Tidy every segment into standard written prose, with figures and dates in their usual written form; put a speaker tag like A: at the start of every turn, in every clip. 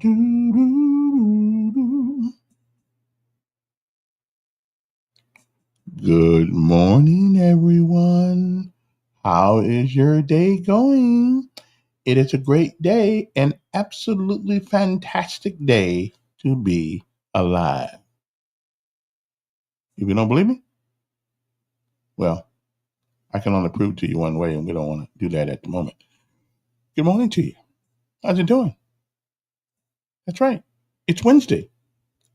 A: Doo-doo-doo-doo. Good morning, everyone. How is your day going? It is a great day, an absolutely fantastic day to be alive. If you don't believe me, well, I can only prove to you one way, and we don't want to do that at the moment. Good morning to you. How's it doing? That's right. It's Wednesday,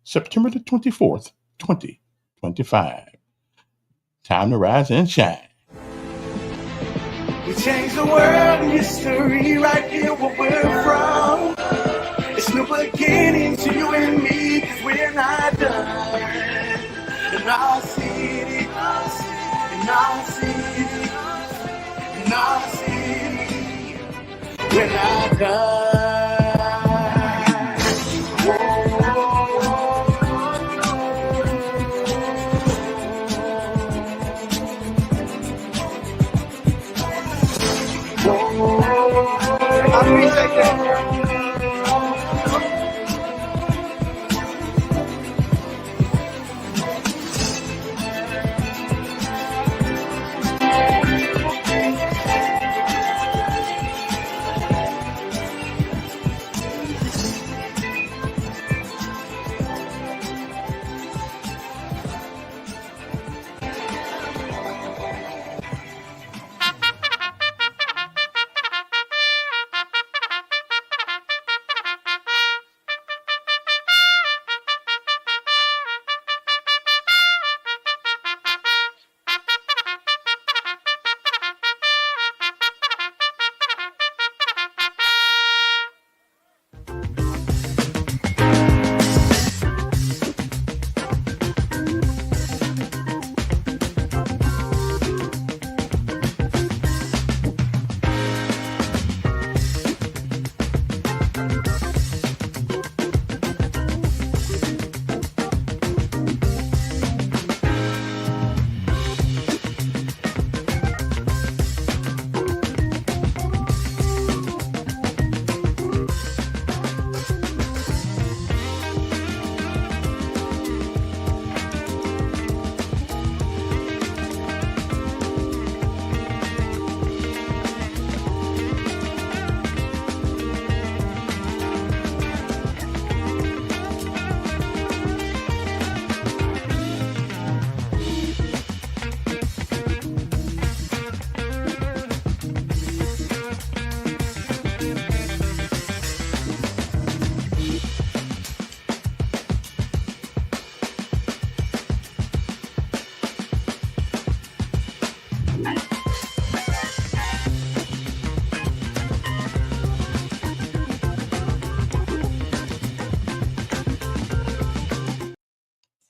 A: September the 24th, 2025. Time to rise and shine.
B: We change the world in history right here where we're from. It's new beginning to you and me, cause we're not done. In our city, in our city, in our city, we're not done. I appreciate that.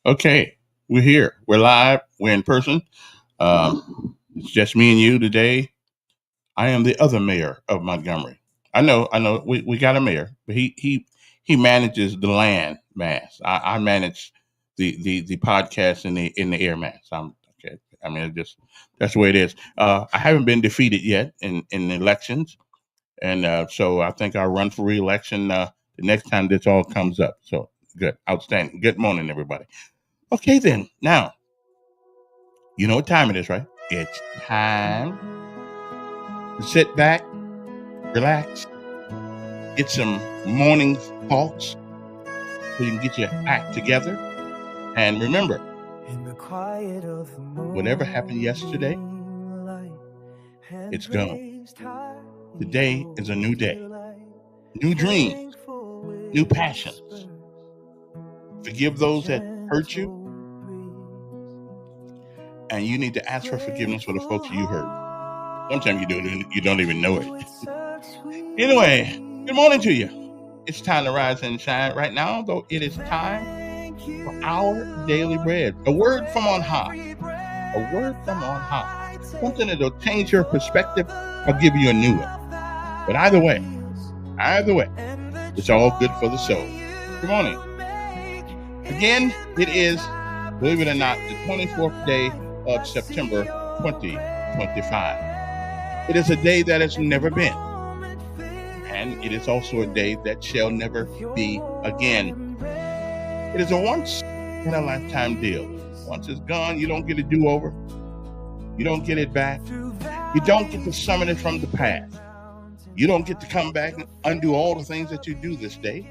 A: Okay, we're here. We're live. We're in person. It's just me and you today. I am the other mayor of Montgomery. I know. We got a mayor, but he manages the land mass. I manage the podcast in the air mass. I'm okay. I mean, that's the way it is. I haven't been defeated yet in elections, and so I think I'll run for re-election the next time this all comes up. So good, outstanding. Good morning, everybody. Okay, then. Now, you know what time it is, right? It's time to sit back, relax, get some morning thoughts so you can get your act together. And remember, whatever happened yesterday, it's gone. Today is a new day, new dreams, new passions. Forgive those that hurt you, and you need to ask for forgiveness for the folks you hurt. Sometimes you don't even know it. Anyway, good morning to you. It's time to rise and shine right now, though it is time for our daily bread. A word from on high. A word from on high. Something that'll change your perspective or give you a new one. But either way, it's all good for the soul. Good morning. Again, it is, believe it or not, the 24th day of September 2025. It is a day that has never been. And it is also a day that shall never be again. It is a once in a lifetime deal. Once it's gone, you don't get a do-over. You don't get it back. You don't get to summon it from the past. You don't get to come back and undo all the things that you do this day.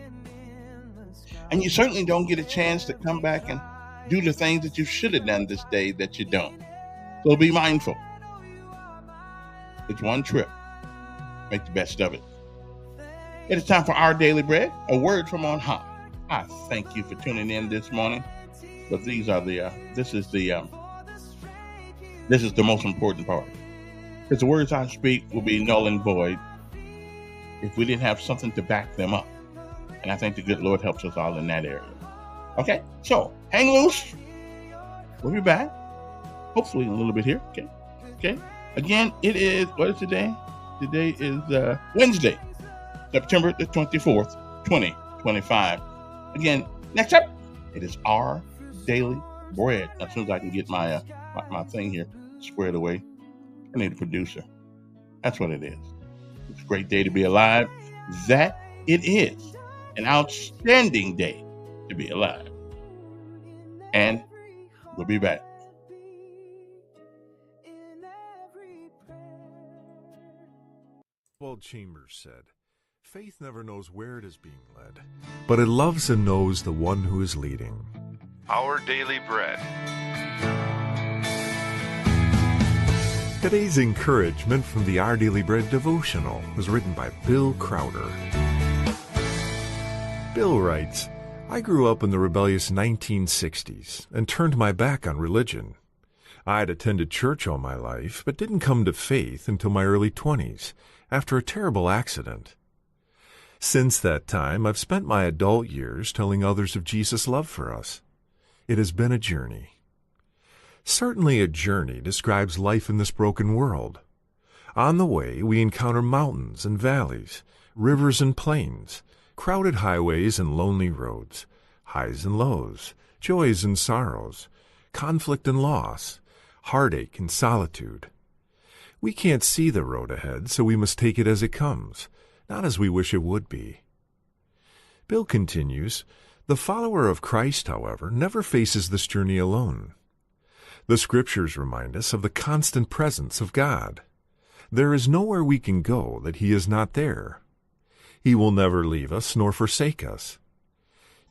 A: And you certainly don't get a chance to come back and do the things that you should have done this day that you don't. So be mindful. It's one trip. Make the best of it. It is time for our daily bread, a word from on high. I thank you for tuning in this morning. But this is the most important part. Because the words I speak will be null and void if we didn't have something to back them up. And I think the good Lord helps us all in that area. Okay, so hang loose. We'll be back. Hopefully in a little bit here. Okay. Again, it is, what is today? Today is Wednesday, September the 24th, 2025. Again, next up, it is our daily bread. As soon as I can get my thing here squared away, I need a producer. That's what it is. It's a great day to be alive. That it is an outstanding day to be alive. And we'll be back.
C: Oswald Chambers said, "Faith never knows where it is being led, but it loves and knows the one who is leading." Our Daily Bread. Today's encouragement from the Our Daily Bread devotional was written by Bill Crowder. Bill writes, "I grew up in the rebellious 1960s and turned my back on religion. I'd attended church all my life, but didn't come to faith until my early 20s, after a terrible accident. Since that time, I've spent my adult years telling others of Jesus' love for us. It has been a journey. Certainly a journey describes life in this broken world. On the way, we encounter mountains and valleys, rivers and plains, crowded highways and lonely roads, highs and lows, joys and sorrows, conflict and loss, heartache and solitude. We can't see the road ahead, so we must take it as it comes, not as we wish it would be." Bill continues, "The follower of Christ, however, never faces this journey alone. The Scriptures remind us of the constant presence of God. There is nowhere we can go that He is not there. He will never leave us nor forsake us.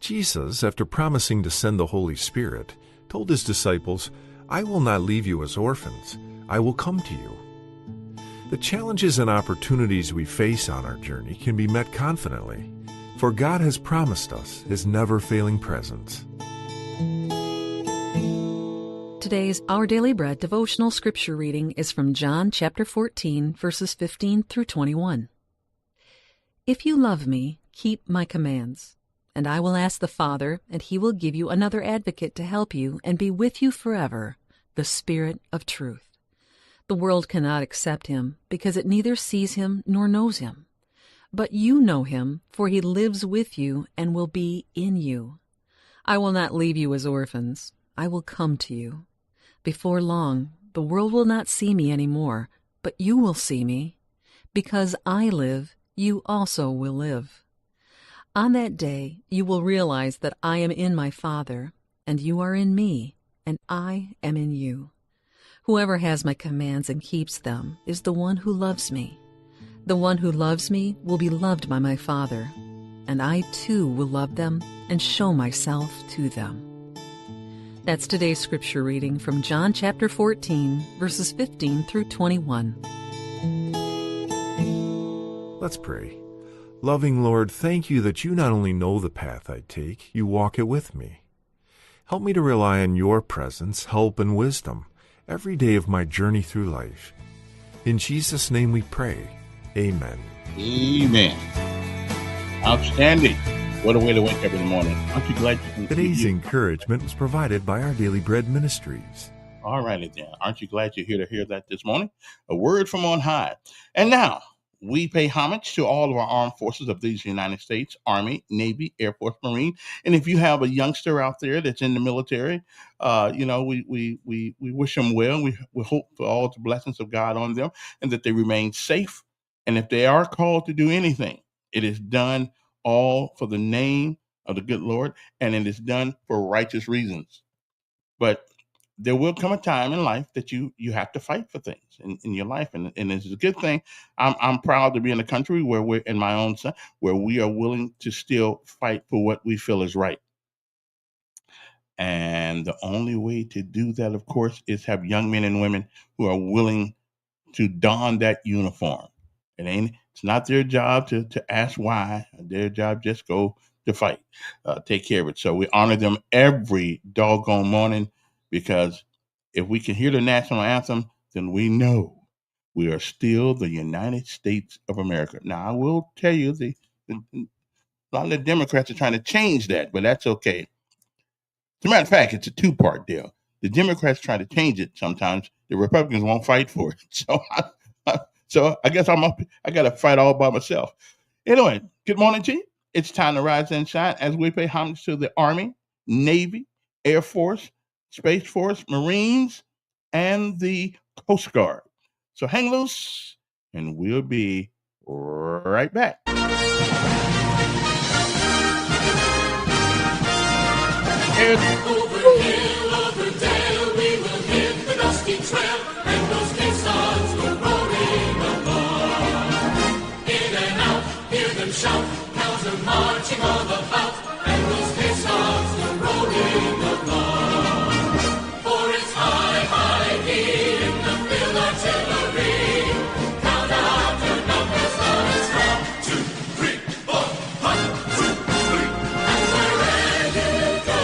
C: Jesus, after promising to send the Holy Spirit, told His disciples, 'I will not leave you as orphans. I will come to you.' The challenges and opportunities we face on our journey can be met confidently, for God has promised us His never-failing presence."
D: Today's Our Daily Bread devotional scripture reading is from John chapter 14, verses 15 through 21. "If you love me, keep my commands, and I will ask the Father, and He will give you another advocate to help you and be with you forever, the Spirit of truth. The world cannot accept Him, because it neither sees Him nor knows Him. But you know Him, for He lives with you and will be in you. I will not leave you as orphans. I will come to you. Before long, the world will not see me anymore, but you will see me. Because I live, you also will live. On that day, you will realize that I am in my Father, and you are in me, and I am in you. Whoever has my commands and keeps them is the one who loves me. The one who loves me will be loved by my Father, and I too will love them and show myself to them." That's today's scripture reading from John chapter 14, verses 15 through 21.
C: Let's pray. Loving Lord, thank you that you not only know the path I take, you walk it with me. Help me to rely on your presence, help, and wisdom every day of my journey through life. In Jesus' name we pray. Amen.
A: Amen. Outstanding. What a way to wake up in the morning. Aren't you glad you can
C: Today's encouragement was provided by Our Daily Bread Ministries.
A: All righty then. Aren't you glad you're here to hear that this morning? A word from on high. And now, we pay homage to all of our armed forces of these United States, Army, Navy, Air Force, Marine. And if you have a youngster out there that's in the military, we wish them well. We hope for all the blessings of God on them and that they remain safe. And if they are called to do anything, It is done all for the name of the good Lord, and it is done for righteous reasons. But there will come a time in life that you have to fight for things in your life, and it's a good thing. I'm proud to be in a country where we're in my own son, where we are willing to still fight for what we feel is right. And the only way to do that, of course, is have young men and women who are willing to don that uniform. It's not their job to ask why. Their job just go to fight, take care of it. So we honor them every doggone morning, because if we can hear the national anthem, then we know we are still the United States of America. Now, I will tell you, a lot of the Democrats are trying to change that, but that's okay. As a matter of fact, it's a two-part deal. The Democrats try to change it sometimes. The Republicans won't fight for it. So I guess I got to fight all by myself. Anyway, good morning to you. It's time to rise and shine as we pay homage to the Army, Navy, Air Force, Space Force, Marines, and the Coast Guard. So hang loose, and we'll be right back.
B: Over hill, over dale, we will hit the dusty trail, and those caissons go rolling along. In and out, hear them shout, cows are marching all about, and those caissons go rolling along. For it's high, high here in the field artillery. Count out your numbers, now it's 1, 2, 3, 4, 1, 2, 3, and wherever you go,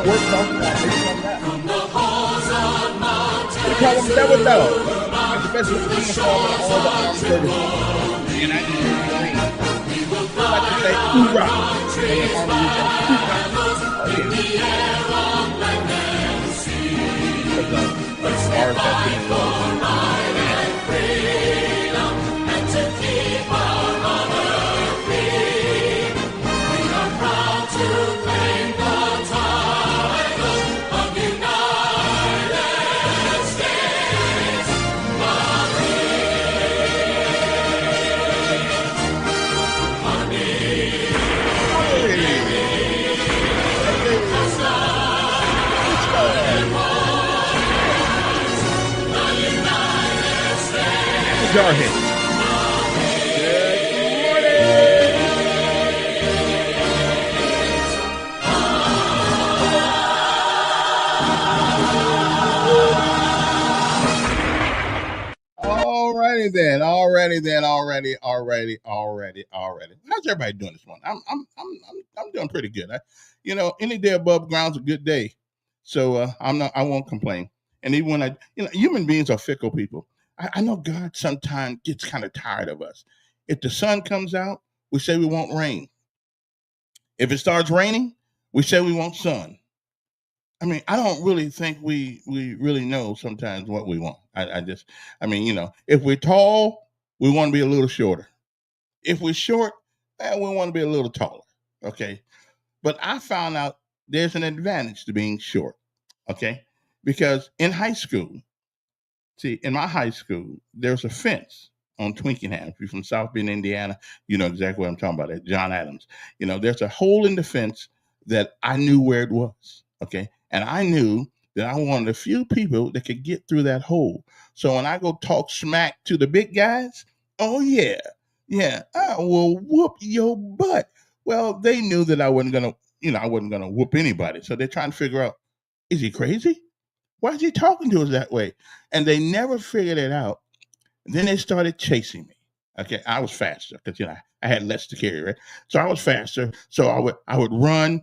E: work talking about based on that. We call them Devil Dog. It's the best looking uniform in all the armed services. And I like to say hoorah. And the Army uses as far as that being goes. Jarhead. Good morning.
A: Already then. How's everybody doing this morning? I'm doing pretty good. Any day above ground's a good day. So I won't complain. And even when human beings are fickle people. I know God sometimes gets kind of tired of us. If the sun comes out, we say we want rain. If it starts raining, we say we want sun. I mean, I don't really think we really know sometimes what we want. If we're tall, we want to be a little shorter. If we're short, we want to be a little taller. Okay. But I found out there's an advantage to being short. Okay. Because in high school, in my high school, there's a fence on Twinkingham. If you're from South Bend, Indiana, you know exactly what I'm talking about. At John Adams, there's a hole in the fence that I knew where it was. Okay, and I knew that I wanted a few people that could get through that hole. So when I go talk smack to the big guys, oh yeah, I will whoop your butt. Well, they knew that I wasn't gonna whoop anybody. So they're trying to figure out, is he crazy? Why is he talking to us that way? And they never figured it out. Then they started chasing me. Okay, I was faster because I had less to carry, right? So I was faster. So I would run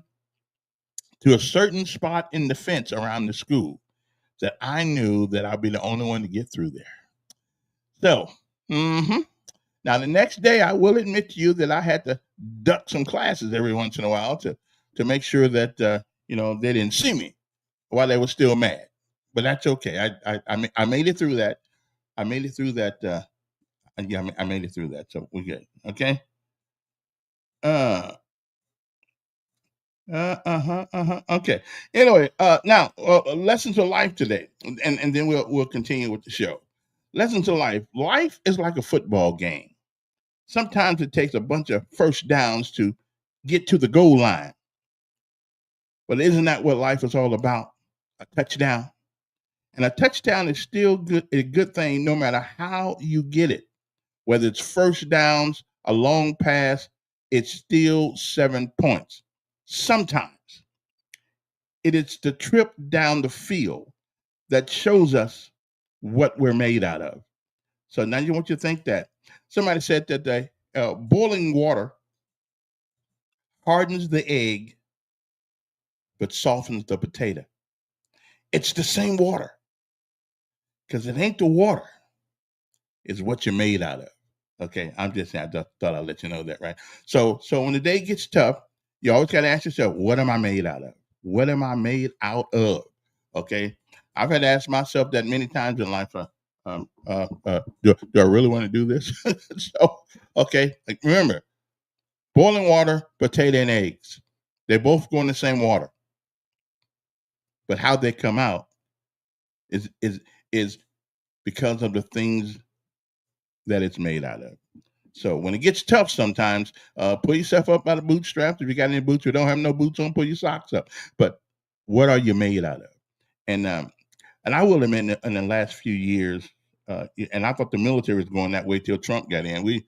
A: to a certain spot in the fence around the school that I knew that I'd be the only one to get through there. So, now the next day, I will admit to you that I had to duck some classes every once in a while to make sure that they didn't see me while they were still mad. But that's okay. I made it through that. I made it through that. I made it through that. So we're good. Okay. Okay. Anyway, now lessons of life today, and then we'll continue with the show. Lessons of life. Life is like a football game. Sometimes it takes a bunch of first downs to get to the goal line. But isn't that what life is all about? A touchdown. And a touchdown is still a good thing no matter how you get it. Whether it's first downs, a long pass, it's still 7 points. Sometimes it is the trip down the field that shows us what we're made out of. So now you want you to think that. Somebody said that boiling water hardens the egg but softens the potato. It's the same water because it ain't the water. It's what you're made out of. Okay, I just thought I'd let you know that, right? So when the day gets tough, you always got to ask yourself, what am I made out of? What am I made out of? Okay, I've had to ask myself that many times in life. Do I really want to do this? So, okay, remember, boiling water, potato, and eggs. They both go in the same water, but how they come out is because of the things that it's made out of. So when it gets tough sometimes, pull yourself up by the bootstraps. If you got any boots or don't have no boots on, pull your socks up. But what are you made out of? And I will admit in the last few years, and I thought the military was going that way till Trump got in. We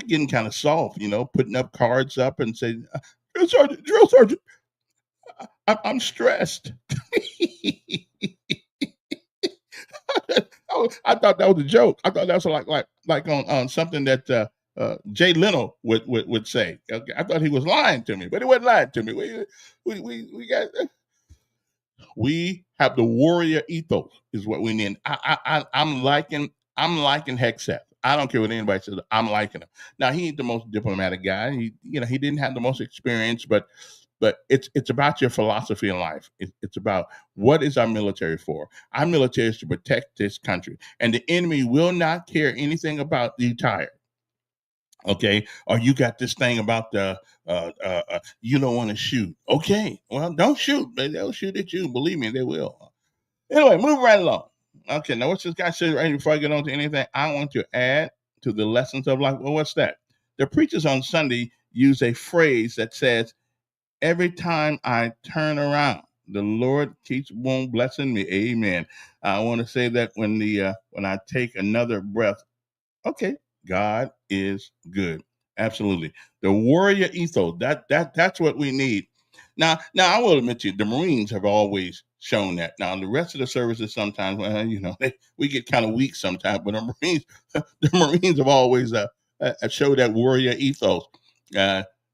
A: getting kind of soft, putting up cards up and saying, drill sergeant, I'm stressed. I thought that was a joke. I thought that was like on something that Jay Leno would say. Okay, I thought he was lying to me, but he wasn't lying to me. We have the warrior ethos is what we need. I'm liking Hexeth. I don't care what anybody says. I'm liking him. Now he ain't the most diplomatic guy. He didn't have the most experience, but it's about your philosophy in life. It's about what is our military for. Our military is to protect this country, and the enemy will not care anything about you tired. Okay, or you got this thing about the you don't want to shoot. Okay, well, don't shoot. They'll shoot at you. Believe me, they will. Anyway, move right along. Okay, now what's this guy said right before I get on to anything? I want to add to the lessons of life. Well, what's that? The preachers on Sunday use a phrase that says, every time I turn around, the Lord keeps on blessing me. Amen. I want to say that when I take another breath, okay, God is good. Absolutely. The warrior ethos, that's what we need. Now I will admit to you, the Marines have always shown that. Now the rest of the services sometimes, well, we get kind of weak sometimes, but the Marines have always showed that warrior ethos.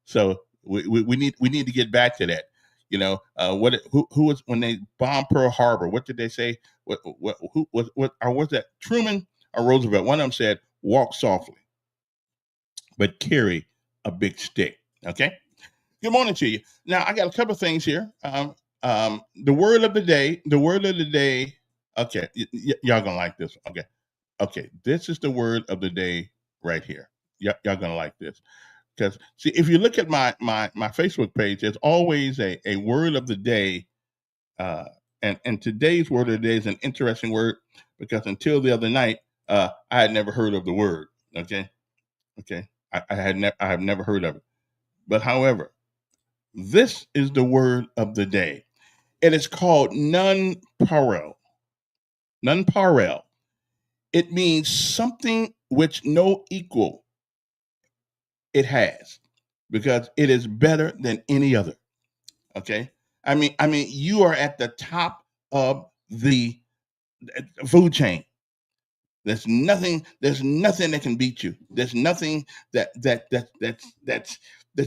A: So we need to get back to that. Who was when they bombed Pearl Harbor? What did they say? Or was that Truman or Roosevelt? One of them said, "Walk softly, but carry a big stick." Okay. Good morning to you. Now I got a couple of things here. The word of the day. The word of the day. Okay, y'all gonna like this. Okay. This is the word of the day right here. Y'all gonna like this. Because see, if you look at my Facebook page, there's always a word of the day, and today's word of the day is an interesting word because until the other night, I had never heard of the word. Okay, I have never heard of it. But however, this is the word of the day. It is called nonpareil. Nonpareil. It means something which no equal it has, because it is better than any other. Okay. I mean, you are at the top of the food chain. There's nothing. There's nothing that can beat you. There's nothing that's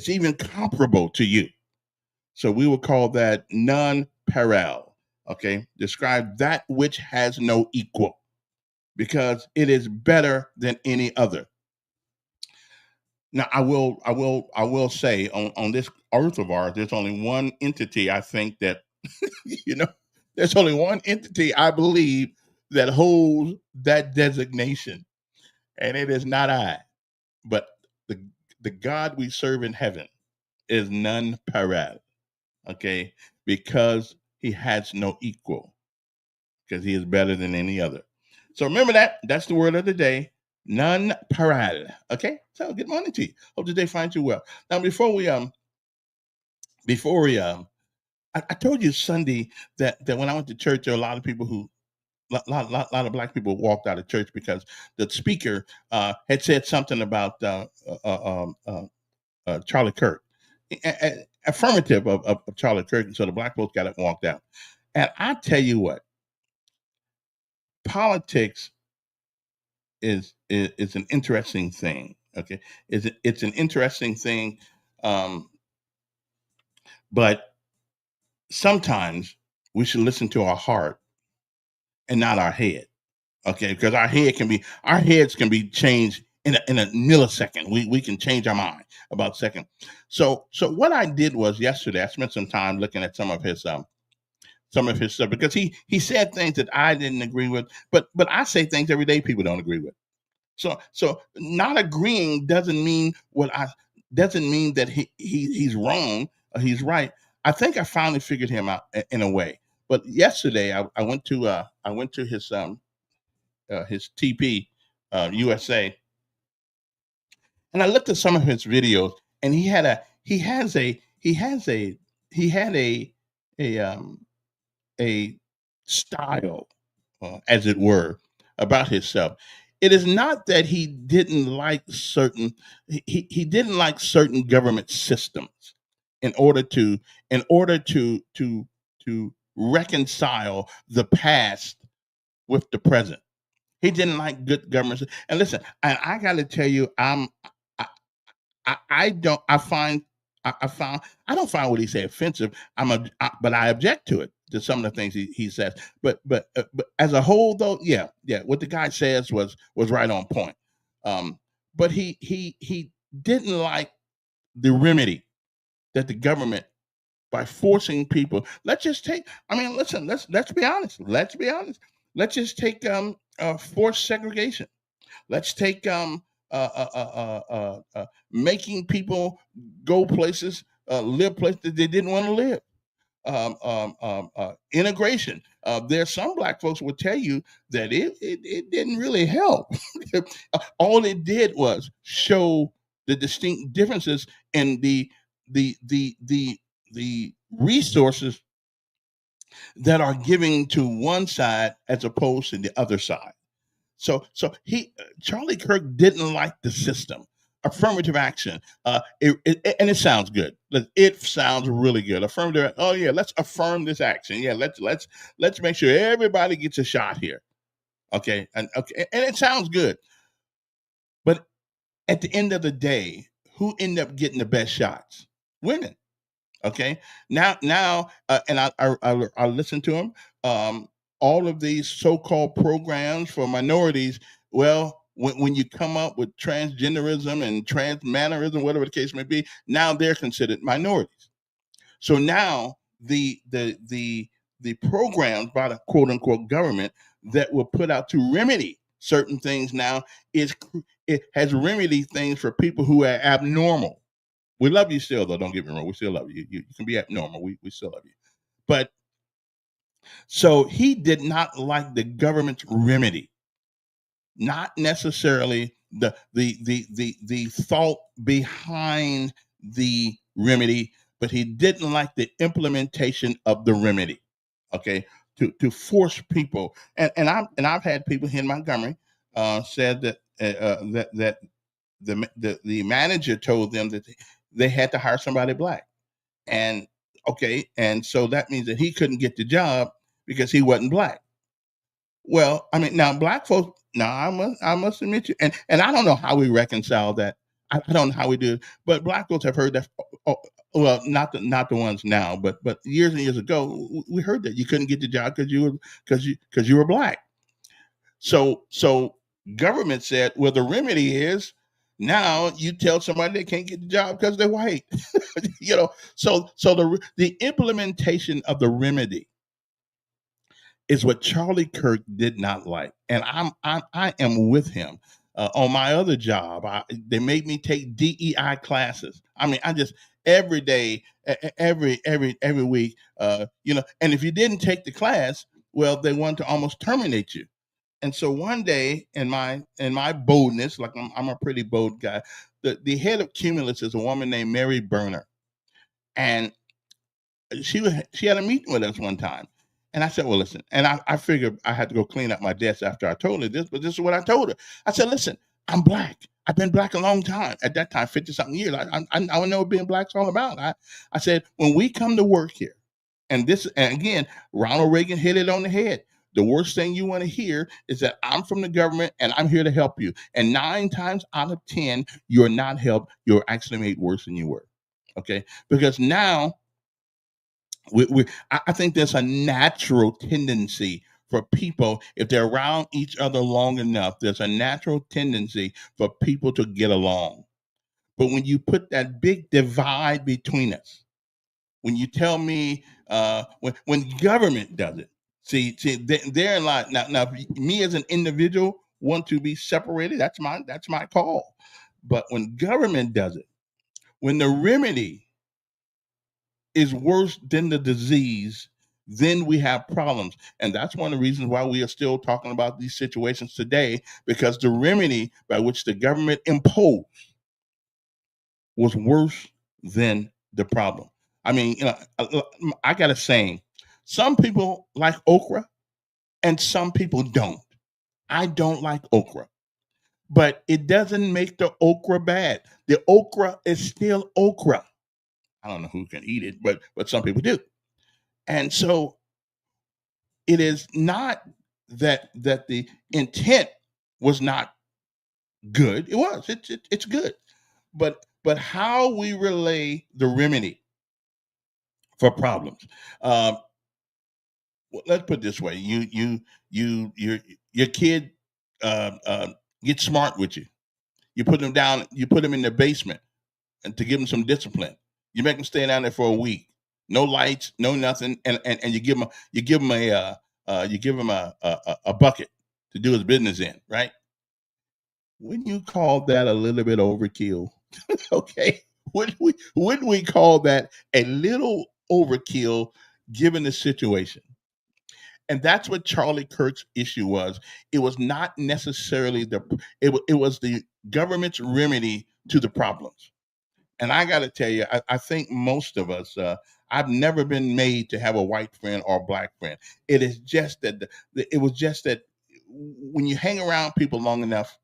A: even comparable to you. So we will call that non-pareil. Okay. Describe that which has no equal, because it is better than any other. Now, I will say on this earth of ours, there's only one entity I think that, you know, there's only one entity I believe that holds that designation, and it is not I, but the the God we serve in heaven is none parat, okay, because he has no equal, because he is better than any other. So remember that. That's the word of the day. None parat. Okay. So good morning to you. Hope today finds you well. Now before we I told you Sunday that when I went to church, there were a lot of people who lot of black people walked out of church because the speaker had said something about Charlie Kirk, affirmative of Charlie Kirk, and so the black folks got up and walked out. And I tell you what, politics is an interesting thing. Okay, it's an interesting thing, um, but sometimes we should listen to our heart and not our head. Okay, because our heads can be changed in a millisecond. We can change our mind about a second. So what I did was yesterday I spent some time looking at some of his stuff, because he said things that I didn't agree with, but I say things every day people don't agree with. So not agreeing doesn't mean that he's wrong or he's right. I think I finally figured him out in a way. But yesterday I went to his TP USA, and I looked at some of his videos, and he had a style, as it were, about himself. It is not that he didn't like he didn't like certain government systems in order to reconcile the past with the present. He didn't like good government. And listen, and I got to tell you, I, I don't I find I found I don't find what he said offensive. But I object to some of the things he says. But as a whole, though, yeah, what the guy says was right on point. Um, but he didn't like the remedy that the government, by forcing people. Let's just take. I mean, listen. Let's be honest. Let's be honest. Let's just take forced segregation. Let's take making people go places, live places that they didn't want to live. Integration. There's some black folks will tell you that it didn't really help. All it did was show the distinct differences in the resources that are giving to one side as opposed to the other side. So Charlie Kirk didn't like the system, affirmative action. And it sounds good. It sounds really good. Affirmative. Oh yeah, let's affirm this action. Yeah, let's make sure everybody gets a shot here. Okay, and it sounds good. But at the end of the day, who ended up getting the best shots? Women. Okay. And I listen to them. All of these so-called programs for minorities. Well, when you come up with transgenderism and transmannerism, whatever the case may be, now they're considered minorities. So now the programs by the quote unquote government that were put out to remedy certain things now it has remedied things for people who are abnormal. We love you still, though. Don't get me wrong. We still love you. You can be abnormal. We still love you. But so he did not like the government's remedy, not necessarily the thought behind the remedy, but he didn't like the implementation of the remedy. Okay, to force people, I've had people here in Montgomery said that the manager told them that they had to hire somebody black. And okay, and so that means that he couldn't get the job because he wasn't black. Well, I mean, now black folks, now I must admit you, and I don't know how we reconcile that. I don't know how we do it, but black folks have heard that. Oh, well, not the ones now, but years and years ago, we heard that you couldn't get the job because you were black. So government said, well, the remedy is now you tell somebody they can't get the job because they're white. So the implementation of the remedy is what Charlie Kirk did not like, and I am with him. On my other job, they made me take DEI classes. I mean, I just every day, every week, and if you didn't take the class, well, they wanted to almost terminate you. And so one day, in my boldness, like I'm a pretty bold guy, the head of Cumulus is a woman named Mary Berner, and she had a meeting with us one time. And I said, well, listen, and I figured I had to go clean up my desk after I told her this, but this is what I told her. I said, listen, I'm black. I've been black a long time. At that time, 50 something years. I know what being black's all about. I said, when we come to work here, and again, Ronald Reagan hit it on the head. The worst thing you want to hear is that I'm from the government and I'm here to help you. And 9 times out of 10, you're not helped. You're actually made worse than you were. Okay. Because now I think there's a natural tendency for people, if they're around each other long enough, there's a natural tendency for people to get along. But when you put that big divide between us, when you tell me when government does it, see, they're in line now. Me as an individual want to be separated. That's my call. But when government does it, when the remedy is worse than the disease, then we have problems. And that's one of the reasons why we are still talking about these situations today, because the remedy by which the government imposed was worse than the problem. I mean, I got a saying, some people like okra and some people don't. I don't like okra, but it doesn't make the okra bad. The okra is still okra. I don't know who can eat it, but some people do. And so it is not that the intent was not good. It was. It's good. But how we relay the remedy for problems. Let's put it this way: your kid gets smart with you. You put them down. You put them in the basement, and to give them some discipline. You make them stay down there for a week. No lights, no nothing, and you give him a bucket to do his business in, right? Wouldn't you call that a little bit overkill? Okay, wouldn't we call that a little overkill given the situation? And that's what Charlie Kirk's issue was. It was not necessarily it was the government's remedy to the problems. And I got to tell you, I think most of us, I've never been made to have a white friend or a black friend. It is just that it was just that when you hang around people long enough,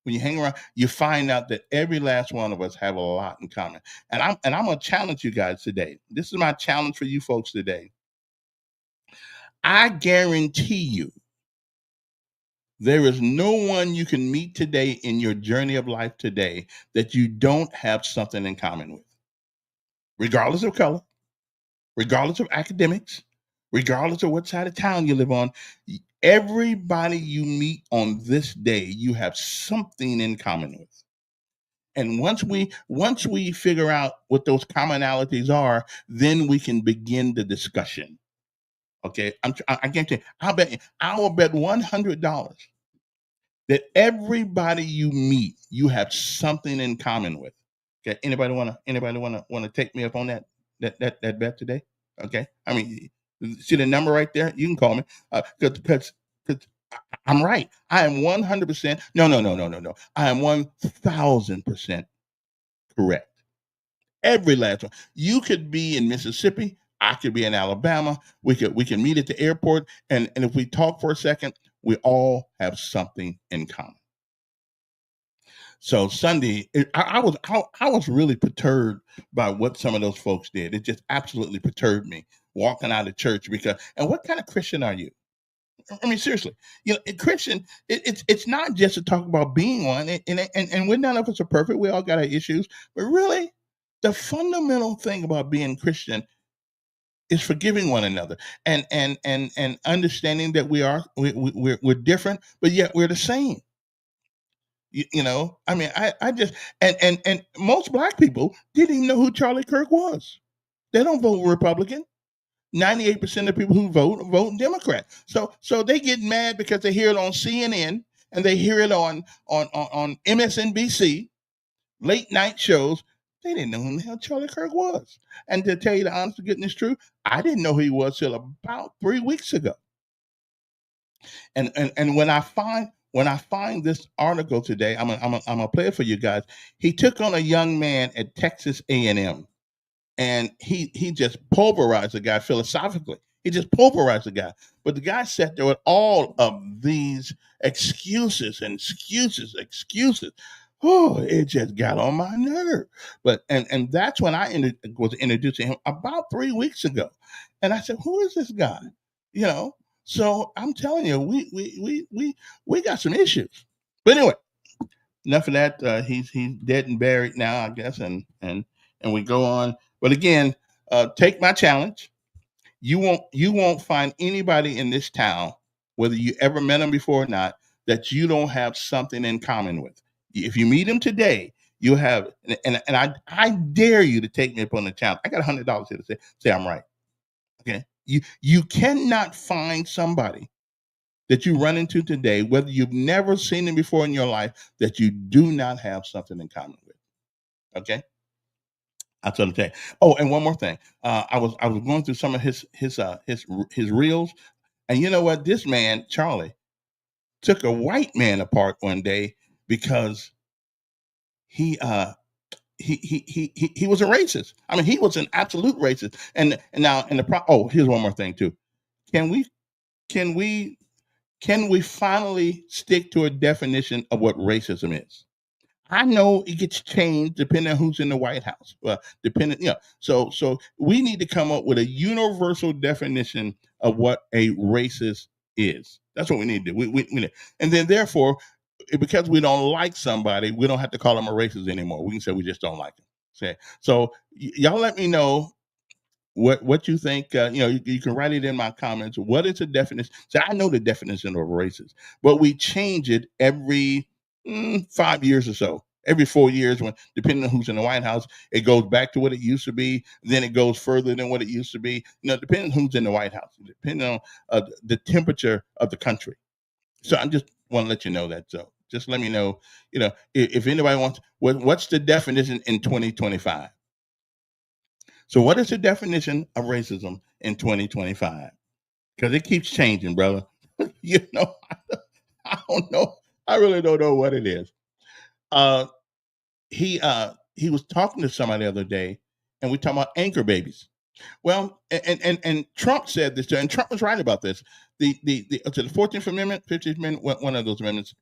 A: when you hang around, you find out that every last one of us have a lot in common. And I'm gonna challenge you guys today. This is my challenge for you folks today. I guarantee you there is no one you can meet today in your journey of life today that you don't have something in common with, regardless of color, regardless of academics, regardless of what side of town you live on. Everybody you meet on this day, you have something in common with. And once we figure out what those commonalities are, then we can begin the discussion. Okay, I guarantee. I will bet $100 that everybody you meet, you have something in common with. Okay, anybody wanna take me up on that bet today? Okay, I mean, see the number right there. You can call me because I'm right. I am 100%. No. I am 1,000% correct. Every last one. You could be in Mississippi. I could be in Alabama. We can meet at the airport, and if we talk for a second, we all have something in common. So Sunday, I was really perturbed by what some of those folks did. It just absolutely perturbed me walking out of church because. And what kind of Christian are you? I mean, seriously, a Christian. It's not just to talk about being one, and we're none of us are perfect. We all got our issues, but really, the fundamental thing about being Christian is forgiving one another and understanding that we're different, but yet we're the same. I mean, I just and most black people didn't even know who Charlie Kirk was. They don't vote Republican. 98% of people who vote Democrat. So they get mad because they hear it on CNN and they hear it on MSNBC, late night shows. They didn't know who the hell Charlie Kirk was. And to tell you the honest to goodness truth, I didn't know who he was till about 3 weeks ago. And when I find this article today, I'm gonna play it for you guys. He took on a young man at Texas A&M, and he just pulverized the guy philosophically. He just pulverized the guy. But the guy sat there with all of these excuses and excuses. Oh, it just got on my nerve. But and that's when was introduced to him about 3 weeks ago, and I said, "Who is this guy?" You know. So I'm telling you, we got some issues. But anyway, enough of that. He's dead and buried now, I guess, and we go on. But again, take my challenge. You won't find anybody in this town, whether you ever met them before or not, that you don't have something in common with. If you meet them today, you have, and I dare you to take me up on the challenge. I got $100 here to say I'm right. Okay, you cannot find somebody that you run into today, whether you've never seen them before in your life, that you do not have something in common with. Okay. That's what I'm saying. Oh, and one more thing. I was going through some of his reels, and you know what? This man Charlie took a white man apart one day because he he was a racist. I mean, he was an absolute racist. And now here's one more thing too. Can we can we can we finally stick to a definition of what racism is? I know it gets changed depending on who's in the White House. Depending, So we need to come up with a universal definition of what a racist is. That's what we need to do. And then therefore, because we don't like somebody, we don't have to call them a racist anymore. We can say we just don't like them. Okay. So y'all let me know what you think. You can write it in my comments. What is the definition? So I know the definition of racist, but we change it every 5 years or so. Every 4 years, when depending on who's in the White House, it goes back to what it used to be. Then it goes further than what it used to be. Depending on who's in the White House, depending on the temperature of the country. So I just want to let you know that. So just let me know. If anybody wants, what's the definition in 2025? So what is the definition of racism in 2025? Because it keeps changing, brother. you know, I don't know. I really don't know what it is. Uh, he was talking to somebody the other day, and we talking about anchor babies. Well, and Trump said this, and Trump was right about this. The 14th Amendment, 15th Amendment, one of those amendments.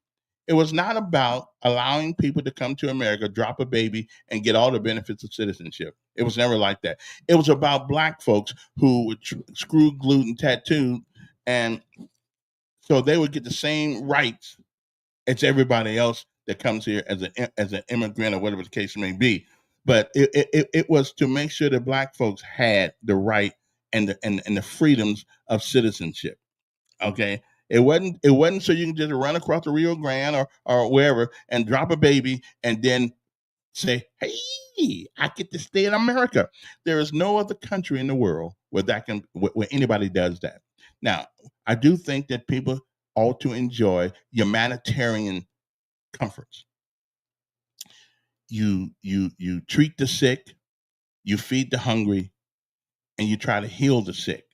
A: It was not about allowing people to come to America, drop a baby, and get all the benefits of citizenship. It was never like that. It was about black folks who were screwed, glued, and tattooed, and so they would get the same rights as everybody else that comes here as an immigrant or whatever the case may be. But it was to make sure that black folks had the right and the freedoms of citizenship. Okay. It wasn't so you can just run across the Rio Grande or wherever and drop a baby and then say, "Hey, I get to stay in America." There is no other country in the world where anybody does that. Now, I do think that people ought to enjoy humanitarian comforts. You treat the sick, you feed the hungry, and you try to heal the sick.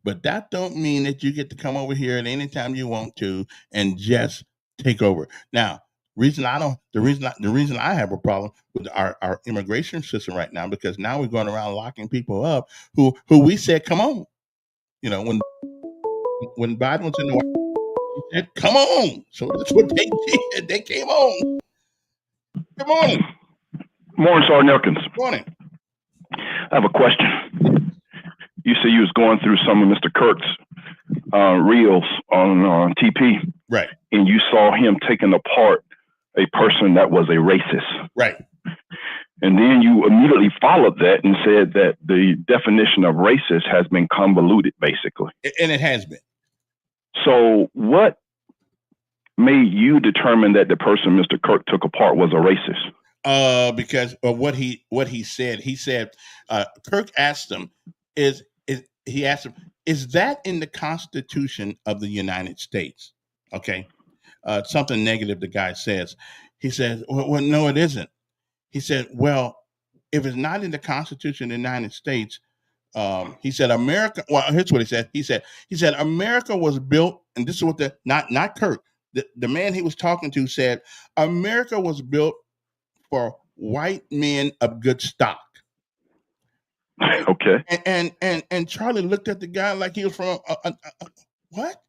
A: But that don't mean that you get to come over here at any time you want to and just take over. Now, the reason I have a problem with our immigration system right now, because now we're going around locking people up who we said, come on. You know, when Biden was in the White House, he said, come on. So that's what they did. They came on. Good morning.
F: Morning, Sergeant Elkins.
A: Morning.
F: I have a question. You say you was going through some of Mr. Kirk's reels on TP,
A: right?
F: And you saw him taking apart a person that was a racist,
A: right?
F: And then you immediately followed that and said that the definition of racist has been convoluted, basically.
A: And it has been.
F: So what made you determine that the person Mr. Kirk took apart was a racist?
A: Because of what he said. He said, Kirk asked him, is that in the Constitution of the United States? Okay. Something negative the guy says. He says, well, no, it isn't. He said, well, if it's not in the Constitution of the United States, he said, America, well, here's what he said. He said, America was built, and this is what not Kirk, the man he was talking to said, America was built for white men of good stock.
F: Okay.
A: And Charlie looked at the guy like he was from what?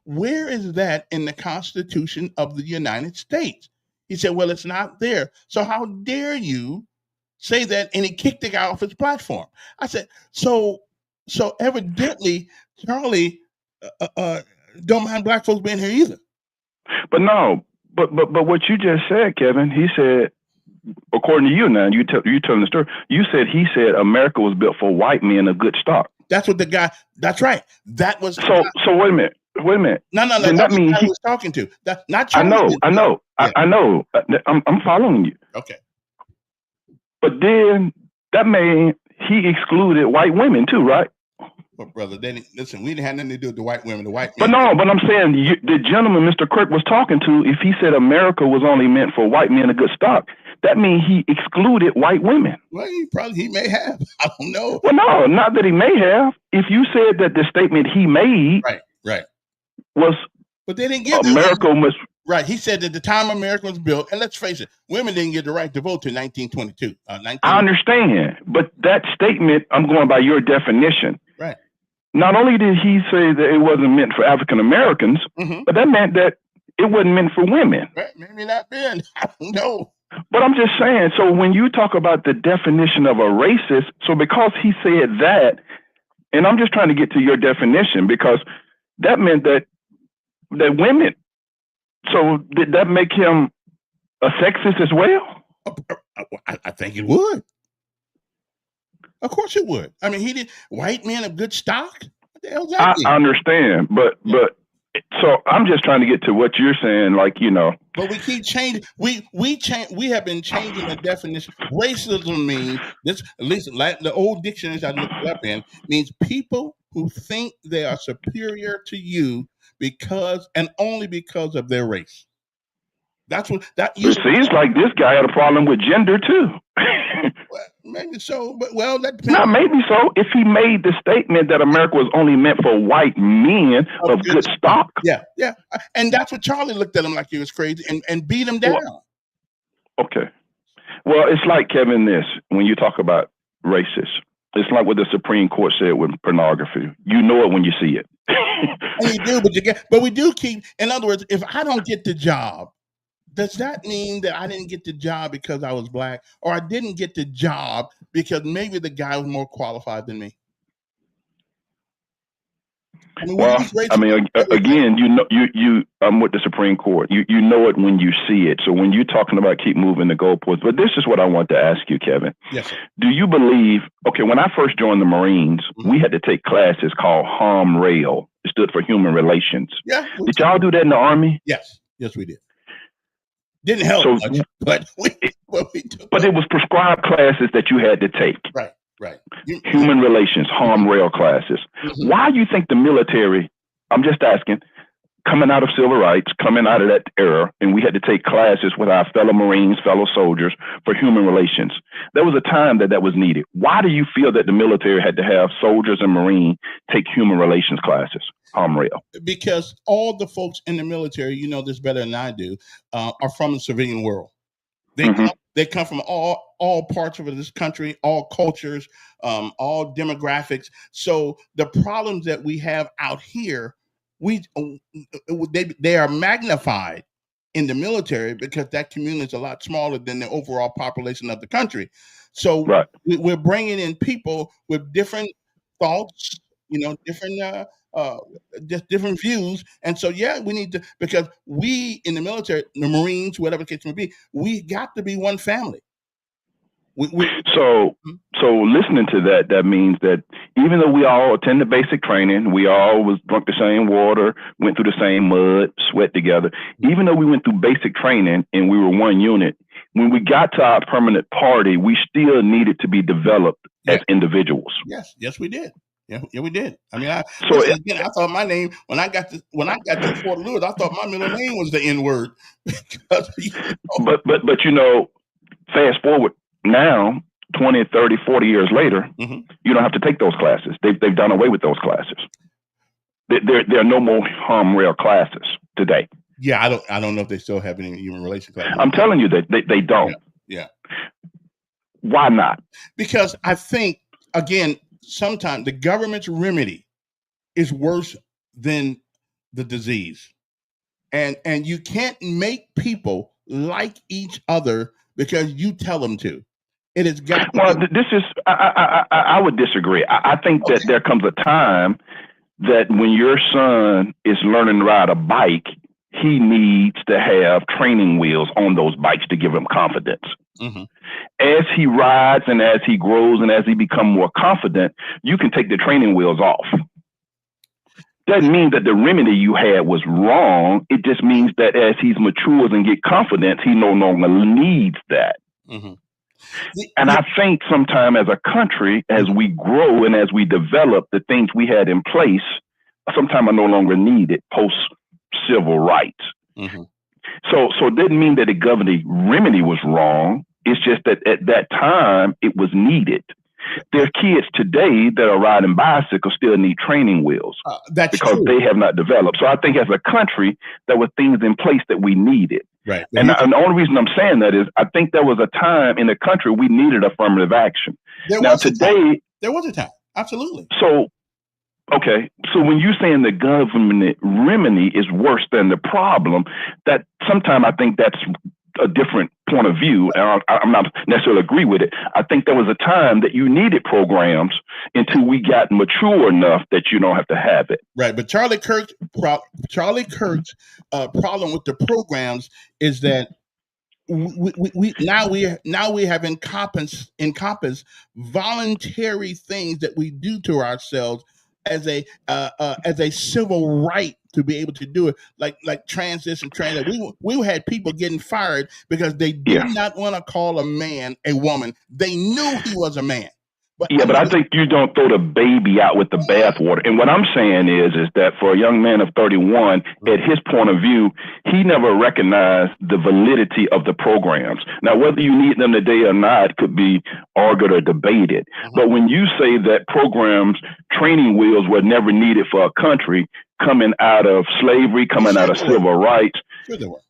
A: Where is that in the Constitution of the United States? He said, well, it's not there. So how dare you say that? And he kicked the guy off his platform. I said, so evidently Charlie don't mind black folks being here either.
F: But no, but what you just said, Kevin, he said, according to you now, you telling the story, he said America was built for white men of good stock.
A: That's what the guy, that's right. That was
F: so wait a minute. No.
A: Then that means he was talking to. That not Charlie.
F: I know. Yeah. I know. I'm following you.
A: Okay.
F: But then that means he excluded white women too, right?
A: But brother, listen, we didn't have nothing to do with the white women. The white
F: men. But I'm saying the gentleman Mr. Kirk was talking to, if he said America was only meant for white men of good stock, that means he excluded white women.
A: Well, he may have. I don't know.
F: Well, no, not that he may have. If you said that the statement he made,
A: right,
F: was,
A: but they didn't give
F: America must.
A: Right, he said that the time America was built, and let's face it, women didn't get the right to vote till 1922.
F: I understand, but that statement, I'm going by your definition.
A: Right.
F: Not only did he say that it wasn't meant for African Americans, but that meant that it wasn't meant for women.
A: Right, maybe not then. I don't know.
F: But I'm just saying, so when you talk about the definition of a racist, so because he said that, and I'm just trying to get to your definition, because that meant that women, so did that make him a sexist as well?
A: I think it would. Of course it would. I mean, he did white men of good stock. What the hell is that?
F: I understand, but so I'm just trying to get to what you're saying, like, you know.
A: But we keep changing. We have been changing the definition. Racism means this, at least like the old dictionaries I looked it up in, means people who think they are superior to you because and only because of their race. That's what that.
F: It seems like this guy had a problem with gender too.
A: Well, maybe so, but well, that depends.
F: Not maybe so. If he made the statement that America was only meant for white men of good stock.
A: Yeah, and that's what Charlie looked at him like he was crazy and beat him down.
F: Well, okay. Well, it's like, Kevin, when you talk about racist, it's like what the Supreme Court said with pornography. You know it when you see it.
A: And you do, but we do keep. In other words, if I don't get the job, does that mean that I didn't get the job because I was black, or I didn't get the job because maybe the guy was more qualified than me? I mean, we
F: Well,
A: use race
F: I mean, again, I'm with the Supreme Court. You know it when you see it. So when you're talking about keep moving the goalposts, but this is what I want to ask you, Kevin.
A: Yes, sir.
F: Do you believe? Okay, when I first joined the Marines, we had to take classes called HUM-RAIL. It stood for Human Relations.
A: Yeah.
F: Did y'all do that in the Army?
A: Yes, we did. Didn't help much, but we took.
F: But it was prescribed classes that you had to take.
A: Right.
F: Human Relations, HUM-RAIL classes. Why do you think the military, I'm just asking, coming out of civil rights, coming out of that era, and we had to take classes with our fellow Marines, fellow soldiers for human relations. There was a time that was needed. Why do you feel that the military had to have soldiers and Marines take human relations classes, HUM-RAIL?
A: Because all the folks in the military, you know this better than I do, are from the civilian world. They come from all parts of this country, all cultures, all demographics. So the problems that we have out here, they are magnified in the military because that community is a lot smaller than the overall population of the country. So we're bringing in people with different thoughts, just different views. And so, we need to, because we in the military, the Marines, whatever the case may be, we got to be one family.
F: So listening to that means that even though we all attended basic training, we all drunk the same water, went through the same mud, sweat together. Even though we went through basic training and we were one unit, when we got to our permanent party, we still needed to be developed as individuals.
A: Yes, we did. Yeah, we did. I mean, I thought my name when I got to Fort Lewis, I thought my middle name was the N word. But
F: fast forward now, 20, 30, 40 years later, you don't have to take those classes. They've done away with those classes. There are no more HUM-RAIL classes today.
A: Yeah, I don't know if they still have any human relations classes.
F: I'm telling you that they don't.
A: Yeah.
F: Why not?
A: Because I think, again, sometimes the government's remedy is worse than the disease. And you can't make people like each other because you tell them to. It has got
F: I would disagree. I think that there comes a time that when your son is learning to ride a bike, he needs to have training wheels on those bikes to give him confidence. As he rides and as he grows and as he becomes more confident, you can take the training wheels off. Doesn't mean that the remedy you had was wrong. It just means that as he matures and get confidence, he no longer needs that. And I think sometime as a country, as we grow and as we develop the things we had in place, sometime are no longer needed post civil rights. So it didn't mean that the governing remedy was wrong. It's just that at that time it was needed. There are kids today that are riding bicycles still need training wheels because they have not developed. So I think as a country, there were things in place that we needed.
A: Right.
F: And the only reason I'm saying that is I think there was a time in the country we needed affirmative action.
A: There was a time. Absolutely.
F: So when you're saying the government remedy is worse than the problem, that sometimes I think that's a different point of view. And I'm not necessarily agree with it. I think there was a time that you needed programs until we got mature enough that you don't have to have it.
A: Right. But Charlie Kirk's problem with the programs is that we have encompassed voluntary things that we do to ourselves as a civil right to be able to do it, like transition training. We had people getting fired because they did not want to call a man a woman. They knew he was a man.
F: But I think you don't throw the baby out with the bathwater. And what I'm saying is that for a young man of 31, at his point of view, he never recognized the validity of the programs. Now, whether you need them today or not could be argued or debated. But when you say that programs, training wheels were never needed for a country coming out of slavery, coming out of civil rights,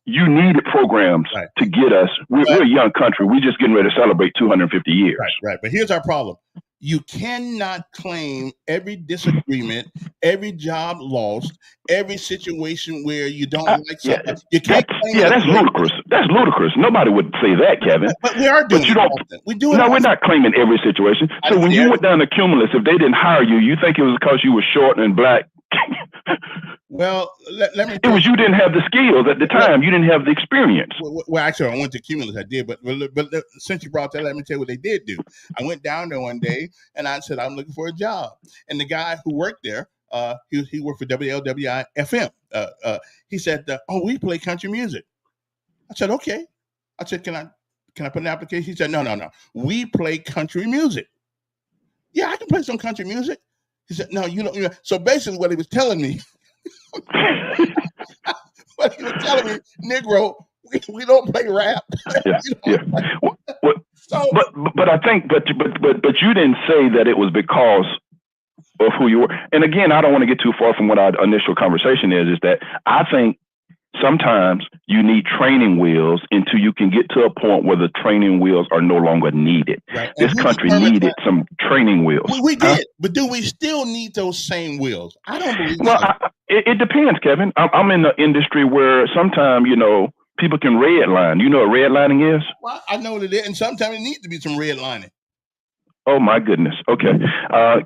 F: you needed programs to get us. We're a young country. We're just getting ready to celebrate 250 years.
A: Right. But here's our problem. You cannot claim every disagreement, every job lost, every situation where you don't like
F: Yeah,
A: somebody. You can't claim it
F: that's
A: away.
F: ludicrous. That's ludicrous. Nobody would say that, Kevin.
A: But we are doing
F: But you
A: it
F: don't.
A: often. We do it
F: No, we're
A: often.
F: not claiming every situation.
A: I
F: So
A: didn't
F: when
A: say
F: you
A: every-
F: went down to Cumulus, if they didn't hire you, you think it was because you were short and black?
A: Well, let me
F: It
A: tell
F: was
A: you.
F: you didn't have the skills at the time. You didn't have the experience.
A: Well, actually, I went to Cumulus. I did, but since you brought that, let me tell you what they did do. I went down there one day and I said I'm looking for a job, and the guy who worked there, he worked for WLWI FM. He said, "Oh, we play country music." I said, "Okay." I said, "Can I put an application?" He said, "No. We play country music." Yeah, I can play some country music. He said, "No, you don't." So basically, what he was telling me, Negro, we don't play rap.
F: Yeah.
A: So
F: But I think but you didn't say that it was because of who you were. And again, I don't want to get too far from what our initial conversation is that I think sometimes you need training wheels until you can get to a point where the training wheels are no longer needed.
A: right.
F: This country needed some training wheels.
A: We did, but do we still need those same wheels? I don't believe
F: Well,
A: so.
F: It depends, Kevin. I'm in the industry where sometimes, people can redline. You know what redlining is?
A: Well, I know that and sometimes it needs to be some redlining.
F: Oh my goodness. Okay,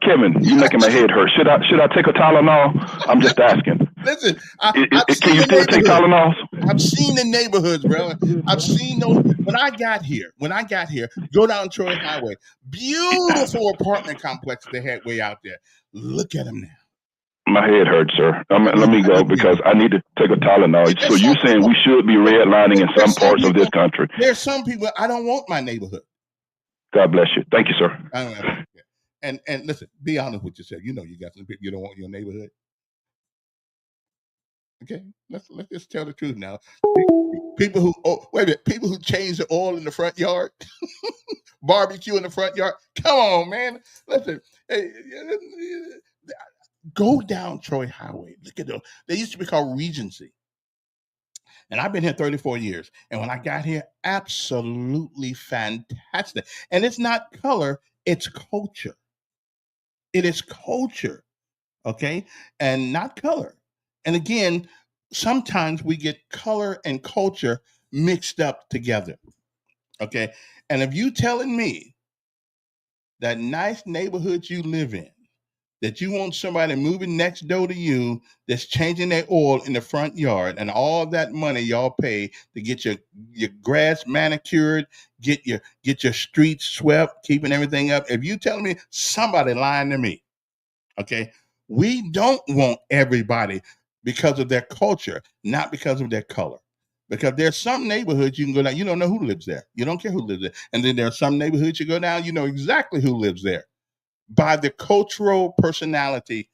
F: Kevin, you're making my head hurt. Should I take a Tylenol? I'm just asking.
A: Listen,
F: Can you still take Tylenols?
A: I've seen the neighborhoods, bro. I've seen those. When I got here, go down Troy Highway, beautiful apartment complex they had way out there. Look at them now.
F: My head hurts, sir. Let me go because I need to take a Tylenol. So you're saying we should be redlining in some parts of this country?
A: There's some people I don't want my neighborhood.
F: God bless you. Thank you, sir.
A: I don't know. And listen, be honest with yourself. You know you got some people you don't want in your neighborhood. Okay, let's just tell the truth now. People who change the oil in the front yard, barbecue in the front yard. Come on, man. Listen, go down Troy Highway. Look at those. They used to be called Regency. And I've been here 34 years. And when I got here, absolutely fantastic. And it's not color, it's culture. It is culture, okay? And not color. And again, sometimes we get color and culture mixed up together, okay? And if you telling me that nice neighborhood you live in, that you want somebody moving next door to you that's changing their oil in the front yard and all that money y'all pay to get your grass manicured, get your streets swept, keeping everything up. If you telling me somebody lying to me, okay? We don't want everybody because of their culture, not because of their color. Because there's some neighborhoods you can go down, you don't know who lives there. You don't care who lives there. And then there are some neighborhoods you go down, you know exactly who lives there by the cultural personality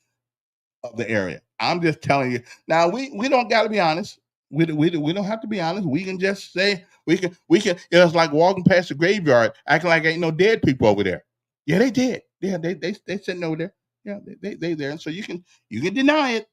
A: of the area. I'm just telling you. Now we don't got to be honest. We don't have to be honest. We can just say we can. It's like walking past the graveyard, acting like ain't no dead people over there. Yeah, they did. Yeah, they sitting over there. Yeah, they there. And so you can deny it,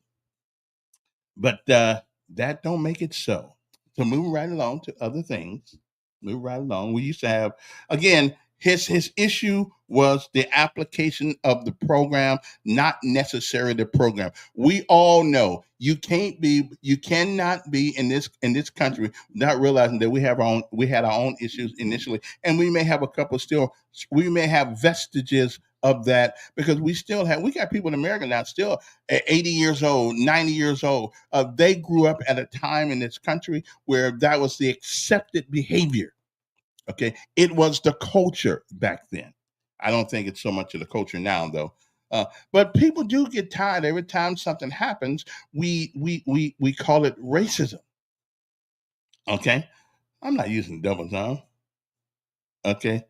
A: but that don't make it so. So moving right along to other things. Move right along. We used to have again. His issue was the application of the program, not necessarily the program. We all know you cannot be in this country without realizing that we had our own issues initially, and we may have a couple still. We may have vestiges of that because we got people in America now still at 80 years old, 90 years old. They grew up at a time in this country where that was the accepted behavior. Okay, it was the culture back then. I don't think it's so much of the culture now, though. But people do get tired every time something happens. We call it racism. Okay, I'm not using double time. Okay,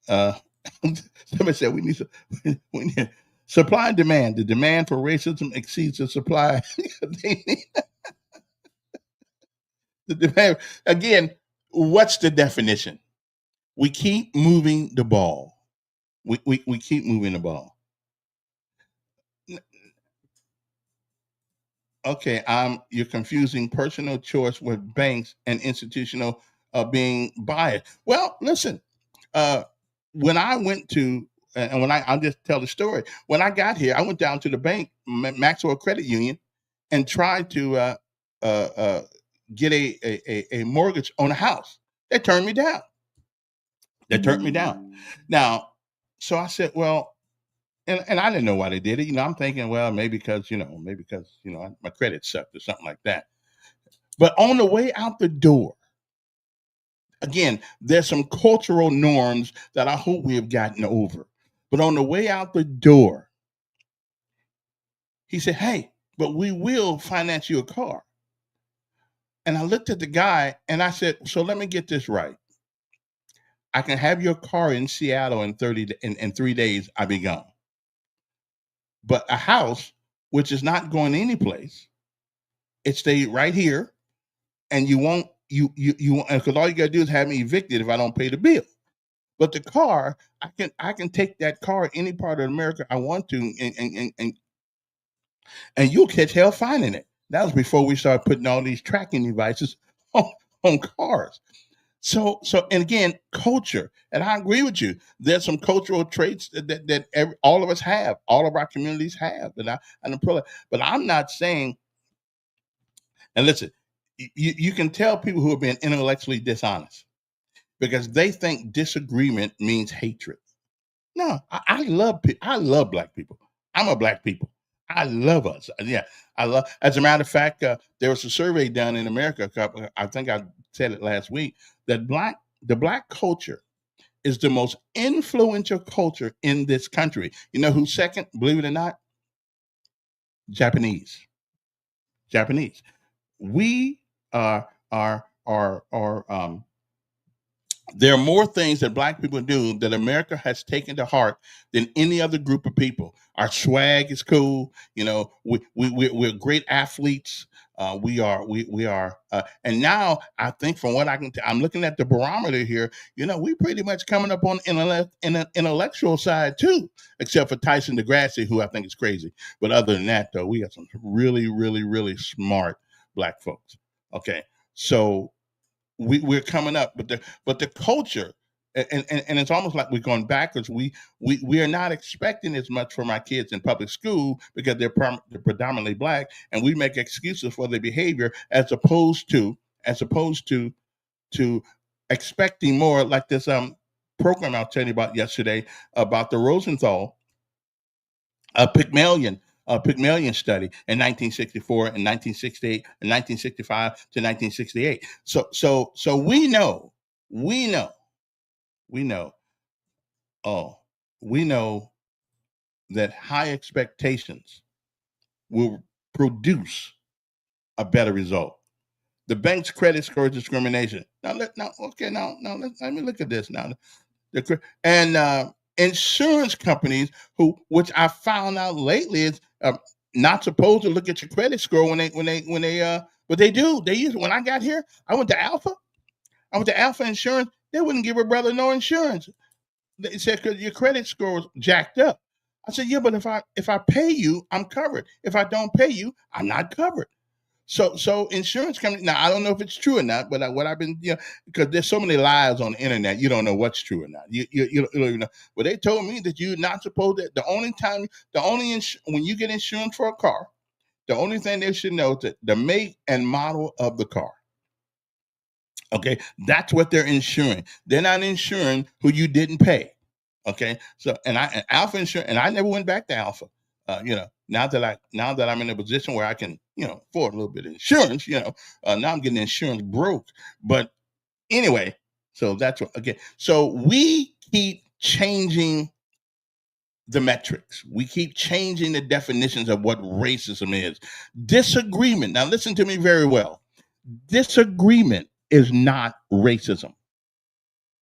A: somebody said we need supply and demand. The demand for racism exceeds the supply. The demand again. What's the definition? We keep moving the ball. We keep moving the ball. Okay, you're confusing personal choice with banks and institutional being biased. Well, listen, uh, when I went to and when I'll just tell the story. When I got here, I went down to the bank, Maxwell Credit Union, and tried to get a mortgage on a house. They turned me down. They turned me down. Now, so I said, well, and I didn't know why they did it. I'm thinking, well, maybe because my credit sucked or something like that. But on the way out the door, again, there's some cultural norms that I hope we have gotten over. But on the way out the door, he said, hey, but we will finance you a car. And I looked at the guy and I said, so let me get this right. I can have your car in Seattle in 3 days, I'll be gone. But a house, which is not going anyplace, it stayed right here, and you won't, because all you gotta do is have me evicted if I don't pay the bill. But the car, I can take that car any part of America I want to, and you'll catch hell finding it. That was before we started putting all these tracking devices on cars. So, and again, culture, and I agree with you. There's some cultural traits that all of us have, all of our communities have, and but I'm not saying. And listen, you can tell people who have been intellectually dishonest because they think disagreement means hatred. No, I love I love black people. I'm a black people. I love us. Yeah, I love. As a matter of fact, there was a survey done in America. I think I said it last week that the black culture is the most influential culture in this country. You know who's second? Believe it or not, Japanese. Japanese. We are there are more things that black people do that America has taken to heart than any other group of people. Our swag is cool. We're great athletes. We are, and now I think from what I'm looking at the barometer here. We pretty much coming up on intellectual side too, except for Tyson DeGrasse, who I think is crazy. But other than that, though, we got some really, really, really smart black folks. Okay, so we're coming up, but the culture, and it's almost like we're going backwards. We are not expecting as much from our kids in public school because they're predominantly black, and we make excuses for their behavior as opposed to expecting more, like this program I was telling you about yesterday about the Rosenthal Pygmalion study in 1964 and 1968 and 1965 to 1968. So we know, we know, we know, oh, we know that high expectations will produce a better result. The bank's credit score discrimination. Let me look at this now. And insurance companies, which I found out lately is not supposed to look at your credit score but they do. They use it. When I got here, I went to Alpha Insurance. They wouldn't give a brother no insurance. They said because your credit score was jacked up. I said, yeah, but if I pay you, I'm covered. If I don't pay you, I'm not covered. So insurance companies. Now I don't know if it's true or not, but what I've been, because there's so many lies on the internet, you don't know what's true or not. You don't even know. But they told me that you're not supposed to. When you get insurance for a car, the only thing they should know is the make and model of the car. Okay, that's what they're insuring. They're not insuring who you didn't pay. Okay, so and Alpha Insurance, and I never went back to Alpha. Now that I'm in a position where I can, afford a little bit of insurance, now I'm getting insurance broke. But anyway, so that's what again. So we keep changing the metrics. We keep changing the definitions of what racism is. Disagreement. Now listen to me very well. Disagreement is not racism.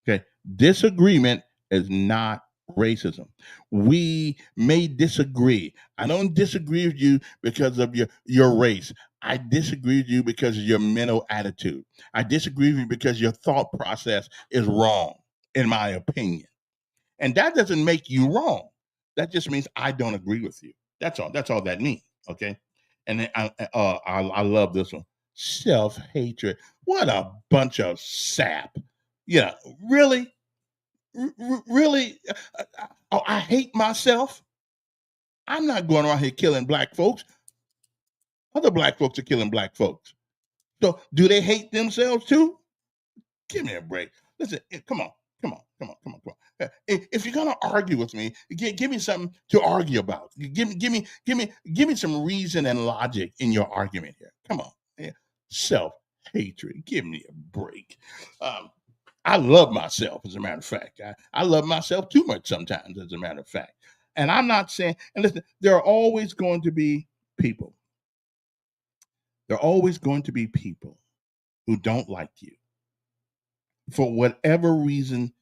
A: Okay. Disagreement is not racism. We may disagree. I don't disagree with you because of your race. I disagree with you because of your mental attitude. I disagree with you because your thought process is wrong, in my opinion. And that doesn't make you wrong. That just means I don't agree with you. That's all. That's all that means. Okay. And then I love this one. Self-hatred. What a bunch of sap. Yeah, really? Really, I hate myself. I'm not going around here killing black folks. Other black folks are killing black folks. So do they hate themselves too? Give me a break. Listen, come on, come on, come on, come on, come on. If you're gonna argue with me, give me something to argue about. Give me some reason and logic in your argument here. Come on, yeah. Self hatred. Give me a break. Um, I love myself, as a matter of fact. I love myself too much sometimes, as a matter of fact. And I'm not saying. And listen, there are always going to be people. There are always going to be people who don't like you for whatever reason.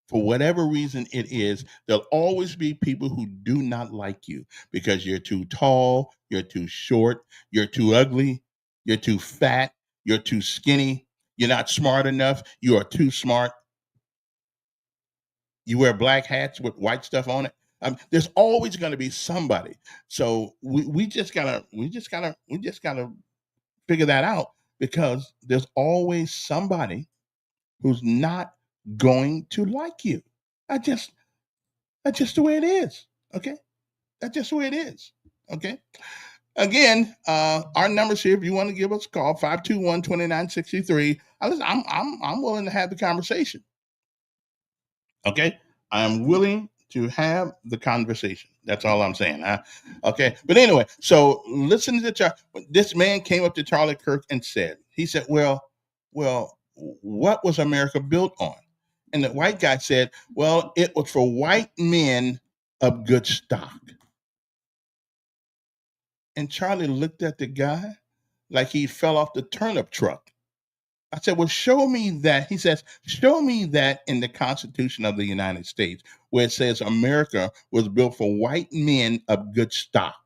A: For whatever reason it is, there'll always be people who do not like you because you're too tall, you're too short, you're too ugly, you're too fat, you're too skinny, you're not smart enough, you are too smart, you wear black hats with white stuff on it. There's always going to be somebody. So we just gotta figure that out because there's always somebody who's not going to like you. I just That's just the way it is. Okay. That's just the way it is. Okay. Again, our numbers here, if you want to give us a call, 521-2963. Listen, I'm willing to have the conversation. Okay. I'm willing to have the conversation. That's all I'm saying. Okay. But anyway, so listen to this man came up to Charlie Kirk and he said, well, what was America built on? And the white guy said, well, it was for white men of good stock. And Charlie looked at the guy like he fell off the turnip truck. I said, well, show me that. He says, show me that in the Constitution of the United States, where it says America was built for white men of good stock.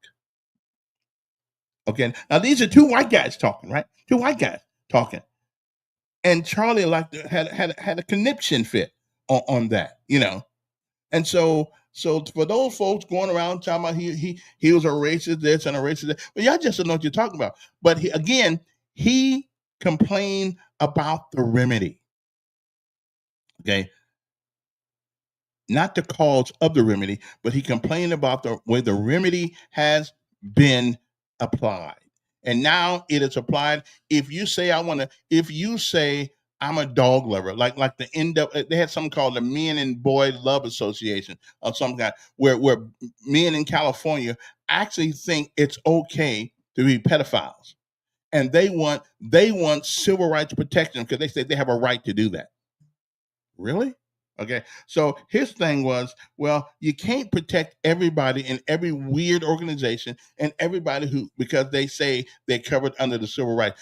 A: Okay. Now, these are two white guys talking, right? Two white guys talking. And Charlie had a conniption fit on that, you know. And so for those folks going around talking about he was a racist this and a racist that, but y'all just don't know what you're talking about. But he complained about the remedy. Okay. Not the cause of the remedy, but he complained about the way the remedy has been applied. And now it is applied. If you say I'm a dog lover, like the end up they had something called the Men and Boy Love Association or some kind, where men in California actually think it's okay to be pedophiles. And they want civil rights protection because they say they have a right to do that. Really? Okay. So his thing was, well, you can't protect everybody in every weird organization and everybody who because they say they're covered under the civil rights.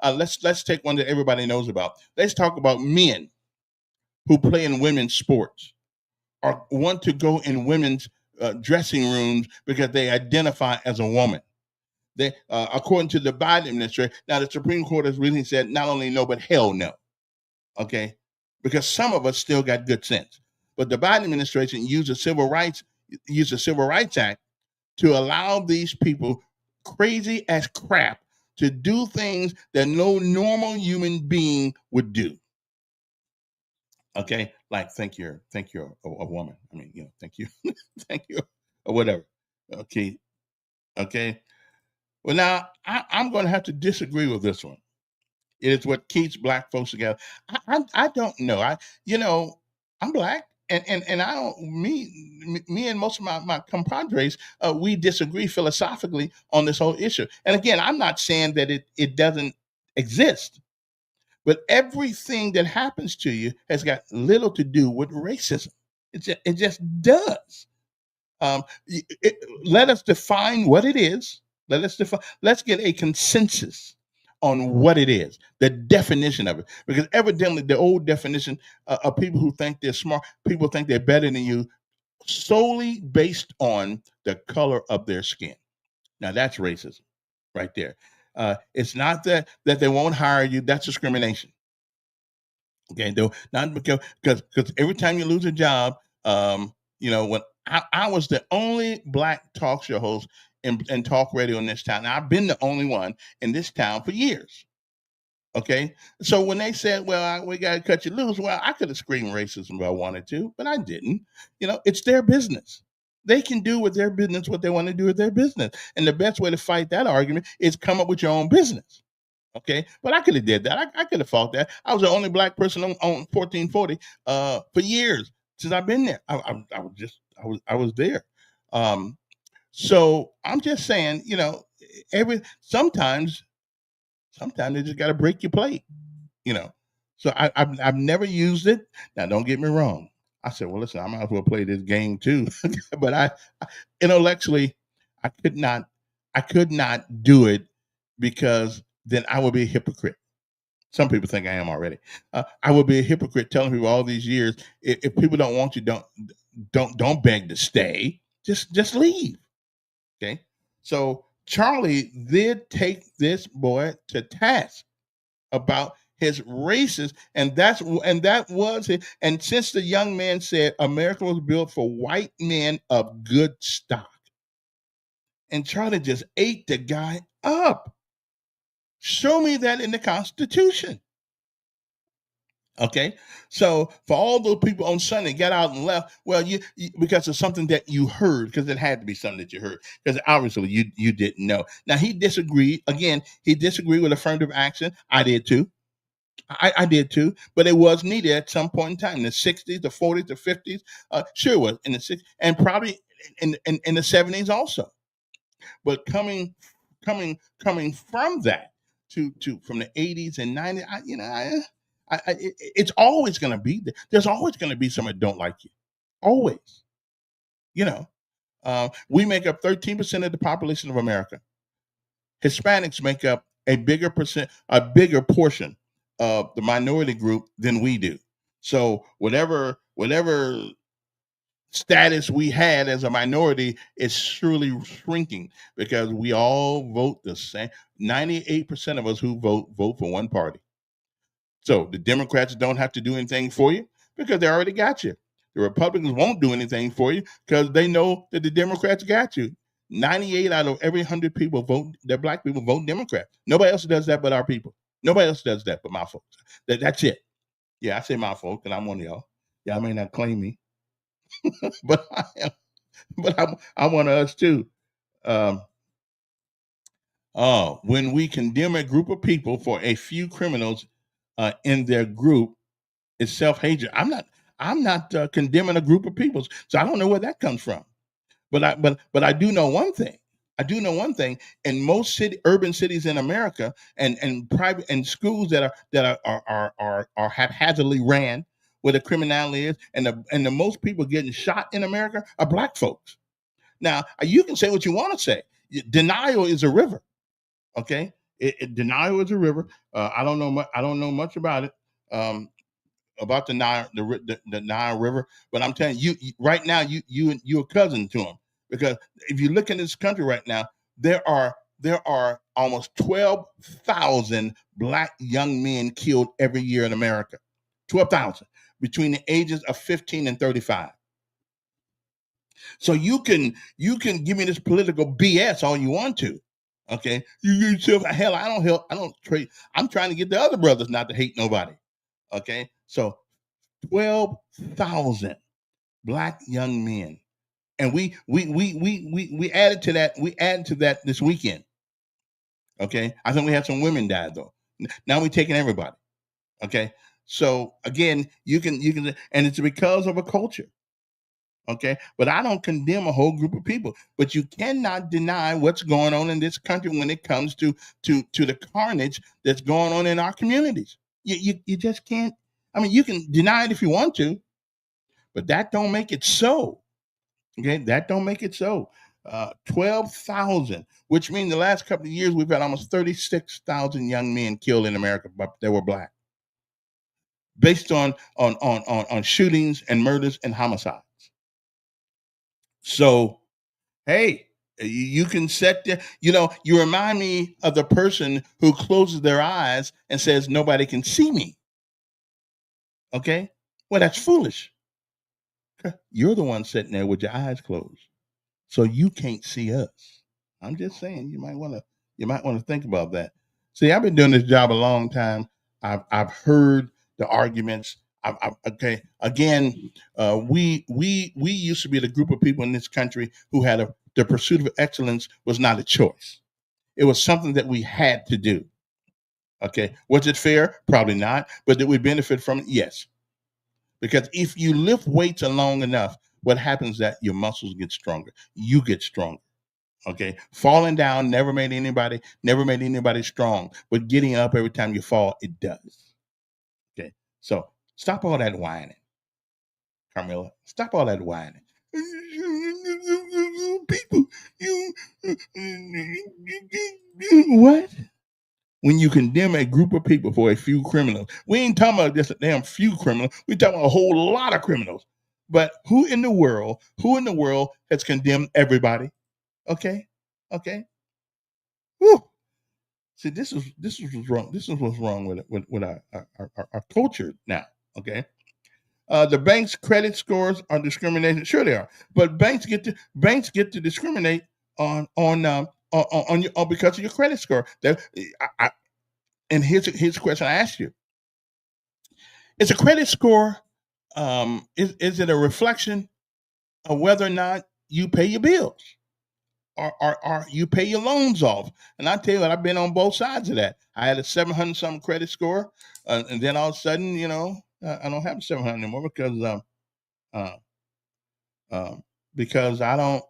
A: Let's take one that everybody knows about. Let's talk about men who play in women's sports or want to go in women's dressing rooms because they identify as a woman. They, according to the Biden administration, now the Supreme Court has really said not only no but hell no. Okay, because some of us still got good sense. But the Biden administration used the Civil Rights Act to allow these people crazy as crap to do things that no normal human being would do. Okay, like thank you a woman. I mean, thank you, thank you, or whatever. Okay, okay. Well, now I'm going to have to disagree with this one. It is what keeps black folks together. I don't know. I'm black, and I don't me and most of my compadres we disagree philosophically on this whole issue. And again, I'm not saying that it doesn't exist, but everything that happens to you has got little to do with racism. It just does. Let us define what it is. Let's get a consensus on what it is, the definition of it. Because evidently, the old definition of people who think they're smart, people think they're better than you, solely based on the color of their skin. Now that's racism, right there. It's not that they won't hire you. That's discrimination. Okay, though not because every time you lose a job, when I was the only black talk show host and talk radio in this town. Now, I've been the only one in this town for years. Okay, so when they said, "Well, we got to cut you loose," well, I could have screamed racism if I wanted to, but I didn't. It's their business. They can do with their business what they want to do with their business, and the best way to fight that argument is come up with your own business. Okay, but I could have did that. I could have fought that. I was the only black person on 1440 for years since I've been there. I was there. Um, so I'm just saying, every sometimes they just got to break your plate you know. So I've never used it. Now, don't get me wrong. I said, well, listen, I might as well play this game too. But intellectually, I could not, I could not do it because then I would be a hypocrite. Some people think I am already. I would be a hypocrite telling people all these years, if people don't want you, don't beg to stay. Just leave. Okay. So Charlie did take this boy to task about his racist, and that was it. And since the young man said America was built for white men of good stock, and Charlie just ate the guy up. Show me that in the Constitution. Okay, so for all those people on Sunday got out and left, well, because of something that you heard, because it had to be something that you heard, because obviously you didn't know. Now he disagreed again. He disagreed with affirmative action. I did too. I did too, but it was needed at some point in time in the 60s, the 40s, the 50s. Sure, it was in the 60s, and probably in the 70s also. But coming from that to from the 80s and 90s, it's always going to be there. There's always going to be somebody that don't like you, always. You know, we make up 13% of the population of America. Hispanics make up a bigger portion of the minority group than we do. So whatever status we had as a minority is surely shrinking because we all vote the same. 98% of us who vote for one party. So the Democrats don't have to do anything for you because they already got you. The Republicans won't do anything for you because they know that the Democrats got you. 98 out of every 100 people vote, that black people vote Democrat. Nobody else does that but our people. Nobody else does that but my folks. That's it. Yeah, I say my folks because I'm one of y'all. Y'all may not claim me, but I am. But I'm one of us too. Um, when we condemn a group of people for a few criminals in their group, it's self-hatred. I'm not condemning a group of people, so I don't know where that comes from. But I do know one thing. I do know one thing. In most urban cities in America, and private and schools that are haphazardly ran, where the criminality is, and the most people getting shot in America are black folks. Now you can say what you want to say. Denial is a river. Okay, denial is a river. I don't know much. I don't know much about it. About the Nile River, but I'm telling you, right now, you're a cousin to them because if you look in this country right now, there are almost 12,000 black young men killed every year in America. 12,000 between the ages of 15 and 35. So you can give me this political BS all you want to. Okay, hell, I don't trade. I'm trying to get the other brothers not to hate nobody. Okay, so 12,000 black young men. And we added to that. We added to that this weekend. Okay. I think we had some women die though. Now we're taking everybody. Okay. So again, you can and it's because of a culture. Okay. But I don't condemn a whole group of people. But you cannot deny what's going on in this country when it comes to the carnage that's going on in our communities. You just can't. I mean, you can deny it if you want to, but that don't make it so. Okay, that don't make it so. 12,000, which means the last couple of years we've had almost 36,000 young men killed in America, but they were black, based on shootings and murders and homicides. So, hey, you can set the, you remind me of the person who closes their eyes and says nobody can see me. Okay, well that's foolish. You're the one sitting there with your eyes closed. So you can't see us. I'm just saying you might want to think about that. See, I've been doing this job a long time. I've heard the arguments. Okay, again, we used to be the group of people in this country who had the pursuit of excellence was not a choice. It was something that we had to do. Okay, was it fair? Probably not. But did we benefit from it? Yes. Because if you lift weights long enough, what happens is that your muscles get stronger. You get stronger. Okay, falling down never made anybody strong, but getting up every time you fall, it does. Okay, so stop all that whining, Carmilla. Stop all that whining. People, you what? When you condemn a group of people for a few criminals, we ain't talking about just a damn few criminals. We talking about a whole lot of criminals. But who in the world has condemned everybody? Okay, okay. Whew. See, this is what's wrong. This is what's wrong with our culture now. Okay, the bank's credit scores are discrimination. Sure, they are, but banks get to discriminate on your because of your credit score. And here's a question I ask you: is a credit score is it a reflection of whether or not you pay your bills? Or you pay your loans off. And I tell you what, I've been on both sides of that. I had a 700 something credit score, and then all of a sudden, I don't have a 700 anymore uh, because I don't,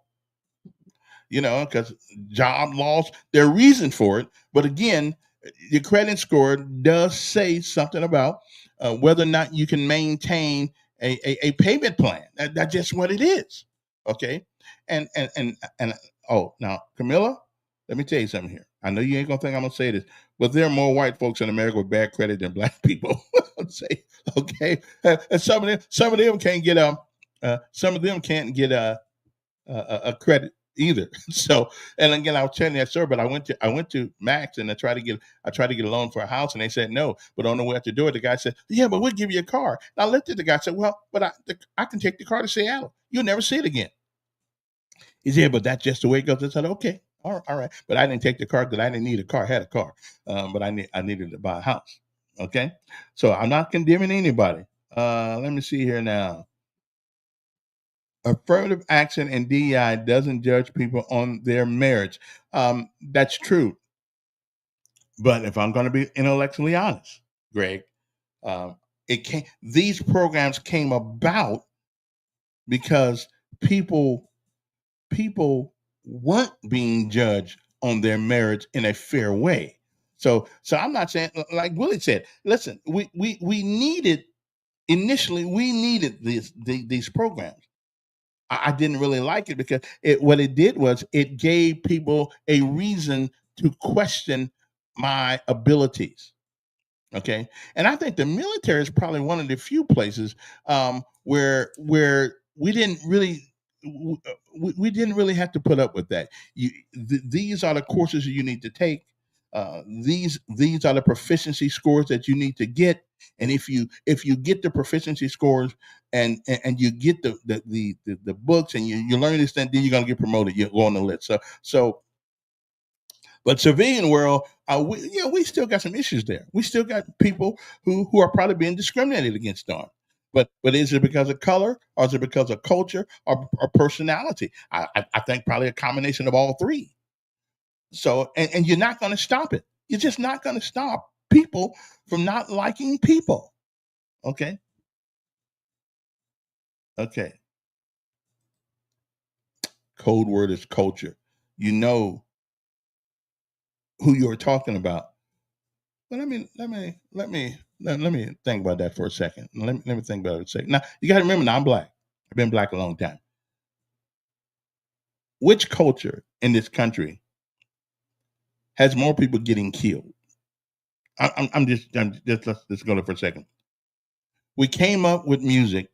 A: because job loss. There are reasons for it, but again, your credit score does say something about whether or not you can maintain a payment plan. That's just what it is. Okay, and oh, now Camilla, let me tell you something here. I know you ain't gonna think I'm gonna say this, but there are more white folks in America with bad credit than black people. I'd say, okay, and some of them can't get some of them can't get a credit either. So, and again, I was telling you that story, but I went to Max and I tried to get a loan for a house, and they said no. But on the way out the door, the guy said, "Yeah, but we'll give you a car." And I looked at the guy and said, "Well, but I can take the car to Seattle. You'll never see it again." He said, "But that's just the way it goes." I said, "Okay, all right." But I didn't take the car because I didn't need a car. I had a car, but I needed to buy a house. Okay, so I'm not condemning anybody. Let me see here now. Affirmative action and DEI doesn't judge people on their marriage. That's true. But if I'm going to be intellectually honest, Greg, these programs came about because people weren't being judged on their marriage in a fair way. So I'm not saying, like Willie said, listen, we needed initially we needed these programs. I didn't really like it because what it did was it gave people a reason to question my abilities. Okay, and I think the military is probably one of the few places where we didn't really have to put up with that. These are the courses you need to take. These are the proficiency scores that you need to get. And if you get the proficiency scores and you get the books and you learn this, then you're gonna get promoted. You go on the list. So but civilian world, we still got some issues there. We still got people who are probably being discriminated against on. But is it because of color, or is it because of culture, or personality? I think probably a combination of all three. So and you're not going to stop it. You're just not going to stop people from not liking people. Okay. Okay. Code word is culture. You know who you're talking about. But let me think about that for a second. Let me think about it for a second. Now you got to remember, now I'm black. I've been black a long time. Which culture in this country has more people getting killed? I'm just let's go there for a second. We came up with music.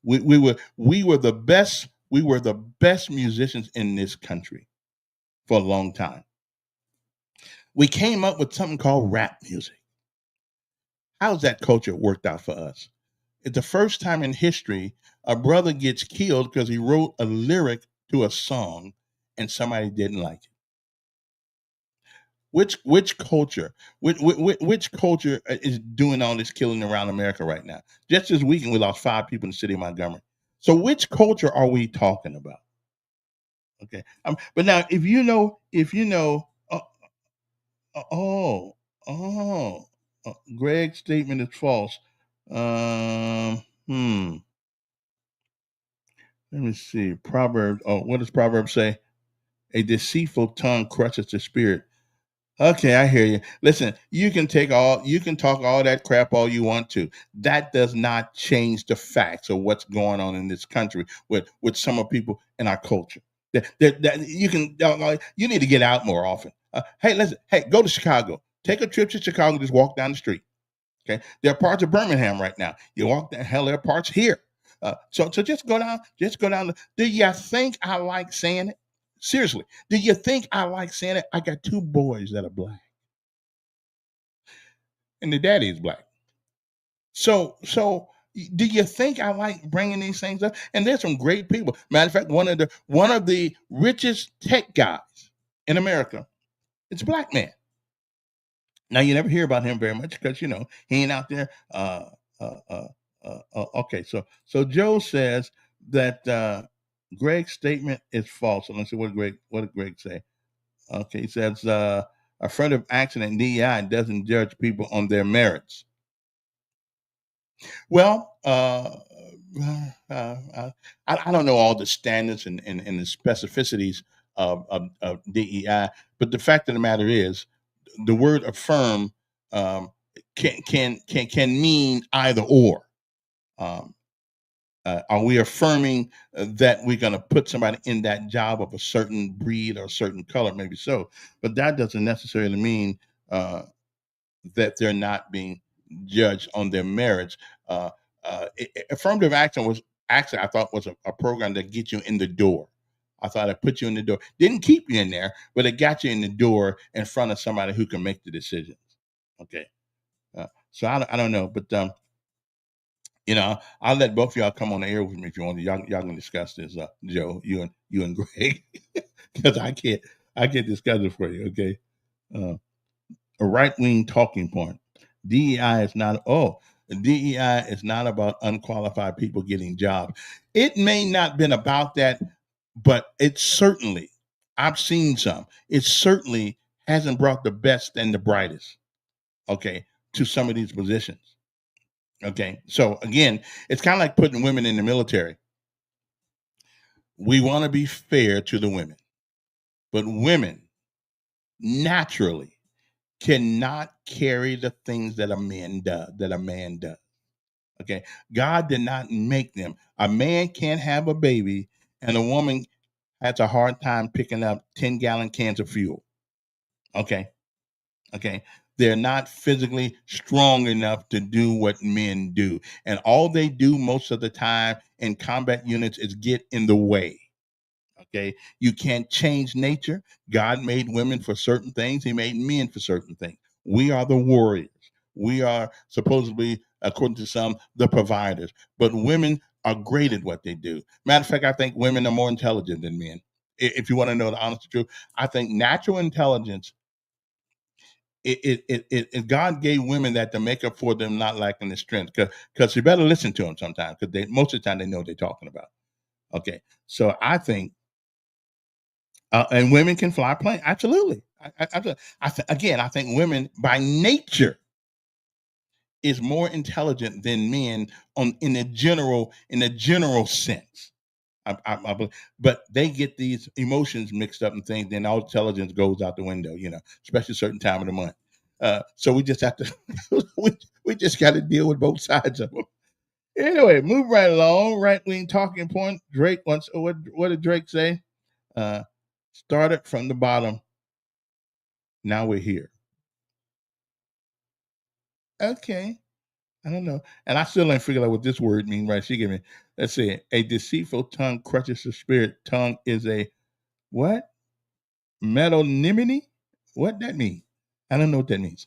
A: We were the best. We were the best musicians in this country for a long time. We came up with something called rap music. How's that culture worked out for us? It's the first time in history a brother gets killed because he wrote a lyric to a song and somebody didn't like it. Which culture? Which culture is doing all this killing around America right now? Just this weekend, we lost 5 people in the city of Montgomery. So, which culture are we talking about? Okay, but now if you know, oh, oh, Greg's statement is false. Hmm. Let me see. Proverbs. Oh, what does Proverbs say? A deceitful tongue crushes the spirit. Okay, I hear you. Listen, you can talk all that crap all you want to. That does not change the facts of what's going on in this country with some of people in our culture. You need to get out more often. Hey, listen, hey, go to Chicago. Take a trip to Chicago. Just walk down the street. Okay, there are parts of Birmingham right now. You walk down, hell, there are parts here. So just go down. Just go down. Do you think I like saying it? Seriously, do you think I like saying it? I got 2 boys that are black, and the daddy is black. So do you think I like bringing these things up? And there's some great people. Matter of fact, one of the richest tech guys in America, it's a black man. Now you never hear about him very much because he ain't out there. Okay, so Joe says that Greg's statement is false. So let's see what did Greg say. Okay, he says affirmative action and DEI doesn't judge people on their merits. Well, I don't know all the standards and the specificities of DEI, but the fact of the matter is, the word affirm um, can mean either or. Um, are we affirming that we're going to put somebody in that job of a certain breed or a certain color? Maybe so, but that doesn't necessarily mean uh, that they're not being judged on their merits. Uh, Affirmative action was actually, I thought, was a program that gets you in the door. I thought it put you in the door. Didn't keep you in there, but it got you in the door in front of somebody who can make the decisions. Okay. So I don't know, but I'll let both of y'all come on the air with me if you want to. Y'all can discuss this, Joe, you and Greg, because I can't discuss it for you. Okay. Uh, a right wing talking point. DEI is not DEI is not about unqualified people getting jobs. It may not been about that, but it certainly, I've seen some. It certainly hasn't brought the best and the brightest, okay, to some of these positions. Okay. So again, it's kind of like putting women in the military. We want to be fair to the women, but women naturally cannot carry the things that a man does. Okay. God did not make them. A man can't have a baby and a woman has a hard time picking up 10-gallon cans of fuel. Okay. Okay. They're not physically strong enough to do what men do. And all they do most of the time in combat units is get in the way. Okay. You can't change nature. God made women for certain things, He made men for certain things. We are the warriors. We are supposedly, according to some, the providers. But women are great at what they do. Matter of fact, I think women are more intelligent than men. If you want to know the honest truth, I think natural intelligence, God gave women that to make up for them not lacking the strength. Because you better listen to them sometimes, because most of the time they know what they're talking about. Okay. So I think and women can fly a plane. Absolutely. Again, I think women by nature is more intelligent than men in the general sense. But they get these emotions mixed up and things, then all intelligence goes out the window. Especially a certain time of the month. So we just have to we just got to deal with both sides of them. Anyway, move right along. Right wing talking point. Drake wants. What did Drake say? Uh, Started from the bottom. Now we're here. Okay. I don't know. And I still ain't figured out what this word means, right? She gave me, let's see, a deceitful tongue crushes the spirit. Tongue is a what? Metonymity? What that mean? I don't know what that means.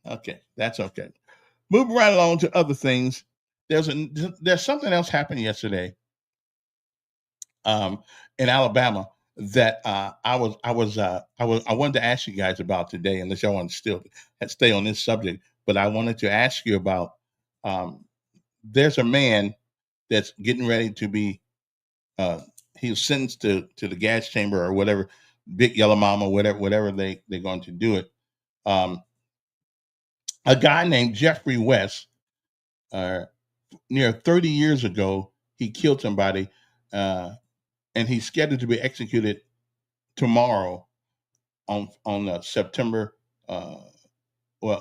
A: Okay, that's okay. Moving right along to other things. There's something else happened yesterday in Alabama. that I wanted to ask you guys about today, unless y'all want to still stay on this subject. But I wanted to ask you about there's a man that's getting ready to be he was sentenced to the gas chamber or whatever, Big Yellow Mama, whatever they're going to do it. A guy named Jeffrey West, near 30 years ago, he killed somebody, and he's scheduled to be executed tomorrow on September.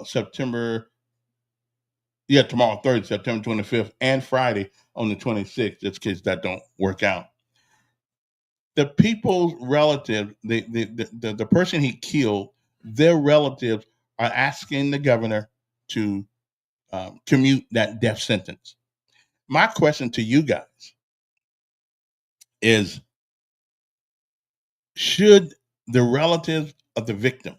A: September. Yeah, tomorrow, Thursday, September 25th, and Friday on the 26th. Just in case that don't work out. The people's relative, the person he killed, their relatives are asking the governor to commute that death sentence. My question to you guys is, should the relatives of the victim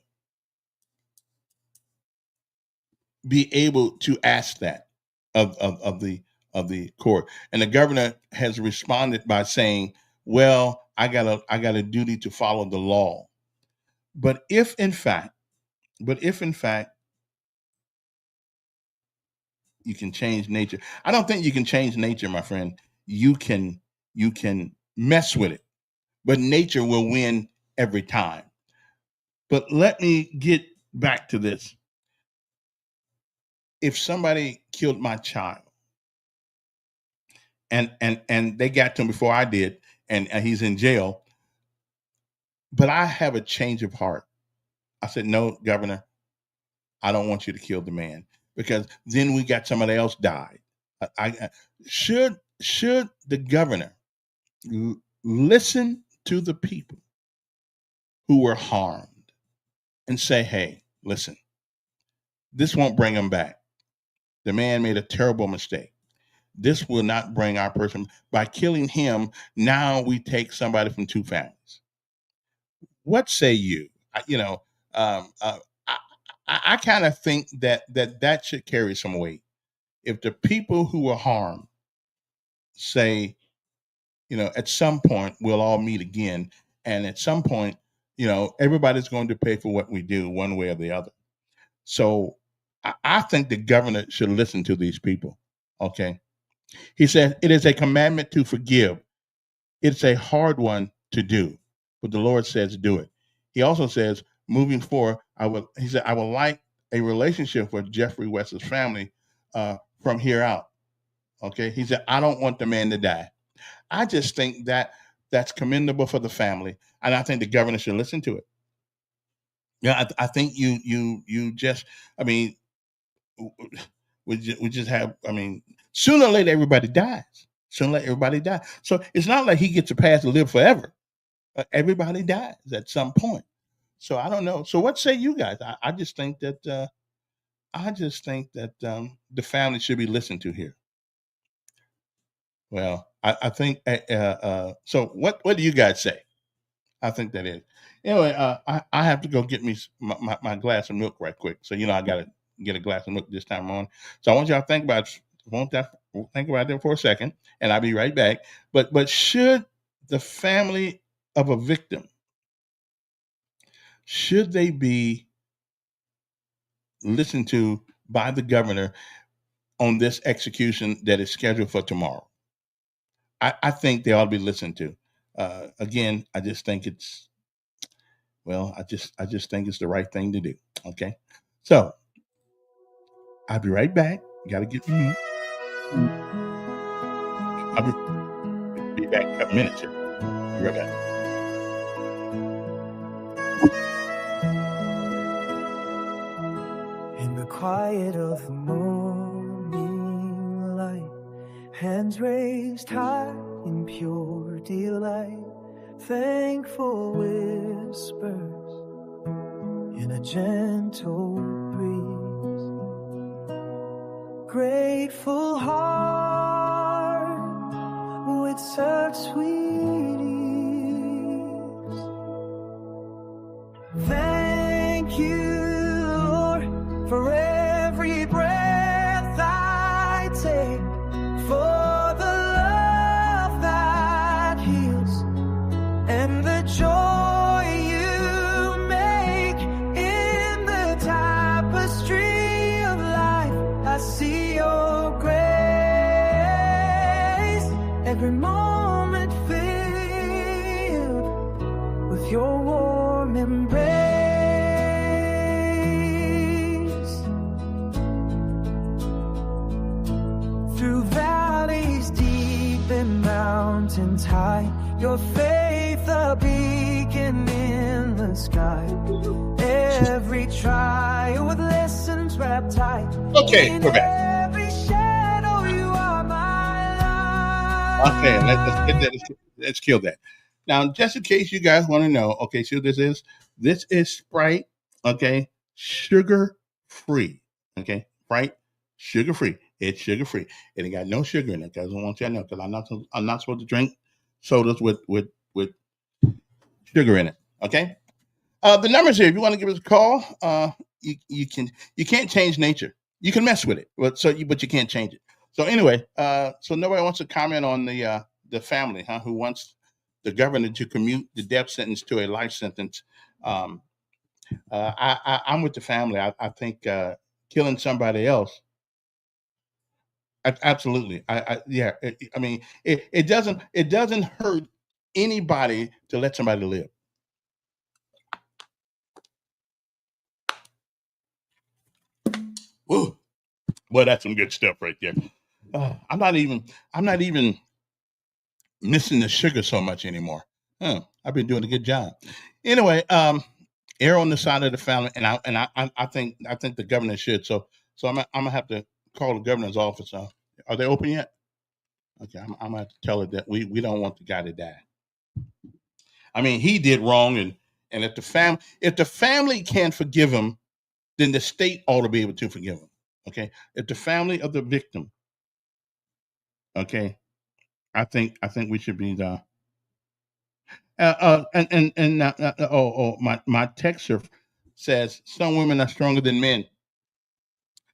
A: be able to ask that of the court? And the governor has responded by saying, well, I got a duty to follow the law. But if in fact you can change nature, I don't think you can change nature, my friend. You can mess with it, but nature will win every time. But let me get back to this. If somebody killed my child and they got to him before I did, and he's in jail, but I have a change of heart. I said, no, Governor, I don't want you to kill the man, because then we got somebody else died. Should the governor listen to the people who were harmed and say, hey, listen, this won't bring them back. The man made a terrible mistake. This will not bring our person. By killing him, now we take somebody from two families. What say you? I kind of think that should carry some weight. If the people who were harmed say, at some point we'll all meet again, and at some point, everybody's going to pay for what we do one way or the other. So I think the governor should listen to these people. Okay. He said, it is a commandment to forgive. It's a hard one to do, but the Lord says do it. He also says, moving forward, I would like a relationship with Jeffrey West's family from here out. Okay. He said, I don't want the man to die. I just think that's commendable for the family. And I think the governor should listen to it. Yeah. I think you just, we just have, sooner or later, everybody dies. Sooner or later, everybody dies. So it's not like he gets a pass to live forever. Everybody dies at some point. So I don't know. So what say you guys? I just think that the family should be listened to here. Well, I think so. What do you guys say? I think that is. Anyway, I have to go get me my glass of milk right quick. So I got to get a glass of milk this time on. So I want y'all to think about that for a second, and I'll be right back. But should the family of a victim, should they be listened to by the governor on this execution that is scheduled for tomorrow? I think they ought to be listened to. Again, I just think it's, I just think it's the right thing to do. Okay. So I'll be right back. Got to get me. I'll be back in a couple minutes here. Be right back.
B: In the quiet of the morning light, hands raised high in pure delight, thankful whispers in a gentle breeze, grateful heart with such sweet ease. Thank you, Lord, for every breath I take, for the love that heals and the joy through valleys deep and mountains high. Your faith a beacon in the sky. Every trial with lessons wrapped tight.
A: Okay, we're back.
B: Every shadow you are my light.
A: Okay, let's kill that. Now, just in case you guys want to know, okay, see what this is? This is Sprite, okay, sugar free, okay, Sprite, sugar free. It's sugar free. It ain't got no sugar in it. Guys, I want you to know because I'm not supposed to drink sodas with sugar in it. Okay. The numbers here. If you want to give us a call, you can't change nature. You can mess with it, but you can't change it. So anyway, so nobody wants to comment on the family, huh? Who wants the governor to commute the death sentence to a life sentence? Um, I'm with the family. I think killing somebody else. Absolutely. Yeah. I mean, it doesn't hurt anybody to let somebody live. Woo. Well, that's some good stuff right there. I'm not even missing the sugar so much anymore. I've been doing a good job. Anyway, err on the side of the family, and I think the governor should. So I'm gonna have to call the governor's office. Are they open yet? Okay, I'm gonna have to tell her that we don't want the guy to die. I mean, he did wrong, and if the family can't forgive him, then the state ought to be able to forgive him. Okay, if the family of the victim, okay, I think we should be the my texter says some women are stronger than men.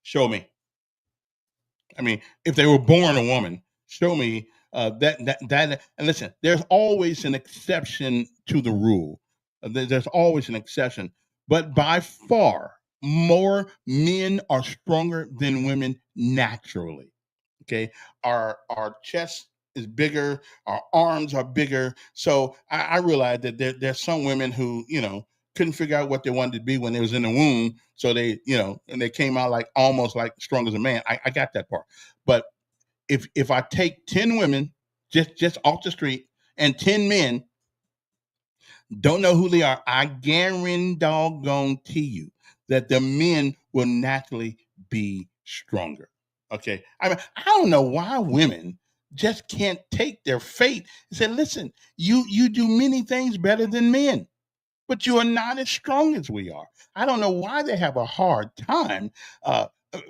A: Show me. I mean, if they were born a woman, show me that. And listen, there's always an exception to the rule. There's always an exception, but by far more men are stronger than women naturally. Okay, our chest is bigger, our arms are bigger. So I realized that there's some women who couldn't figure out what they wanted to be when they was in the womb. So they and they came out like almost like strong as a man. I got that part. But if I take 10 women just off the street and 10 men don't know who they are, I guarantee you that the men will naturally be stronger. Okay. I mean, I don't know why women just can't take their fate and say, listen, you do many things better than men, but you are not as strong as we are. I don't know why they have a hard time uh, uh,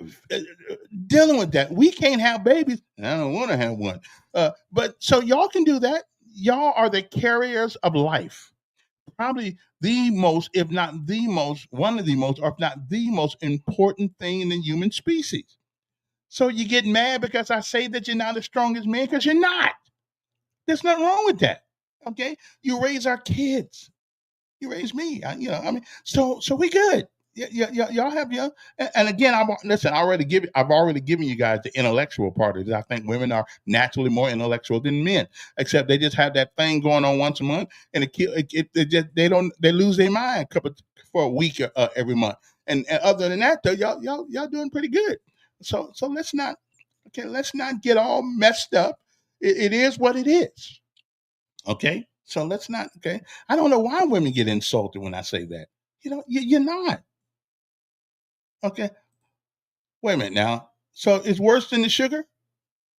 A: dealing with that. We can't have babies. And I don't want to have one. But so y'all can do that. Y'all are the carriers of life, probably the most, if not the most, one of the most, or if not the most important thing in the human species. So you get mad because I say that you're not as strong as men because you're not. There's nothing wrong with that. Okay, you raise our kids. You raise me. I mean, so we good. Yeah, y'all have your. And again, listen. I've already given you guys the intellectual part of it. I think women are naturally more intellectual than men, except they just have that thing going on once a month, and they lose their mind for a week every month. And other than that, though, y'all doing pretty good. So let's not get all messed up. It is what it is. Okay. So let's not. Okay. I don't know why women get insulted when I say that. You're not. Okay. Wait a minute now. So it's worse than the sugar?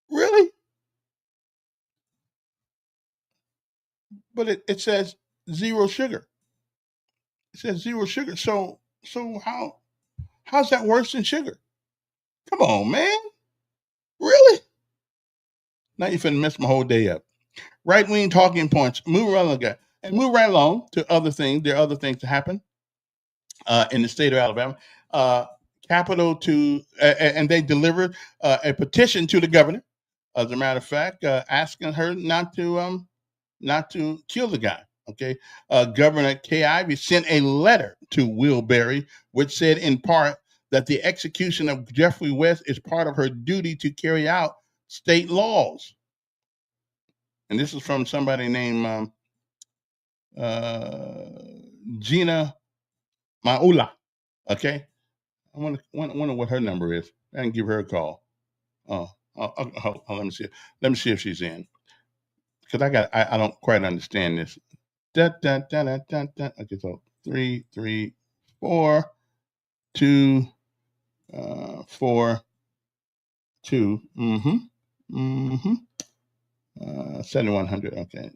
A: Really? But it says zero sugar. It says zero sugar. So how's that worse than sugar? Come on, man. Really? Now you're finna mess my whole day up. Right wing talking points. Move right along. And move right along to other things. There are other things to happen in the state of Alabama. Uh, Capital and they delivered a petition to the governor. As a matter of fact, asking her not to kill the guy. Okay, Governor Kay Ivey sent a letter to Will Berry, which said in part that the execution of Jeffrey West is part of her duty to carry out state laws. And this is from somebody named uh, Gina Maula. Okay, I wonder what her number is. I can give her a call. Oh, let me see. Let me see if she's in, because I don't quite understand this. Okay, so 3, 3, 4, 2, 4, 2. 7100. Okay,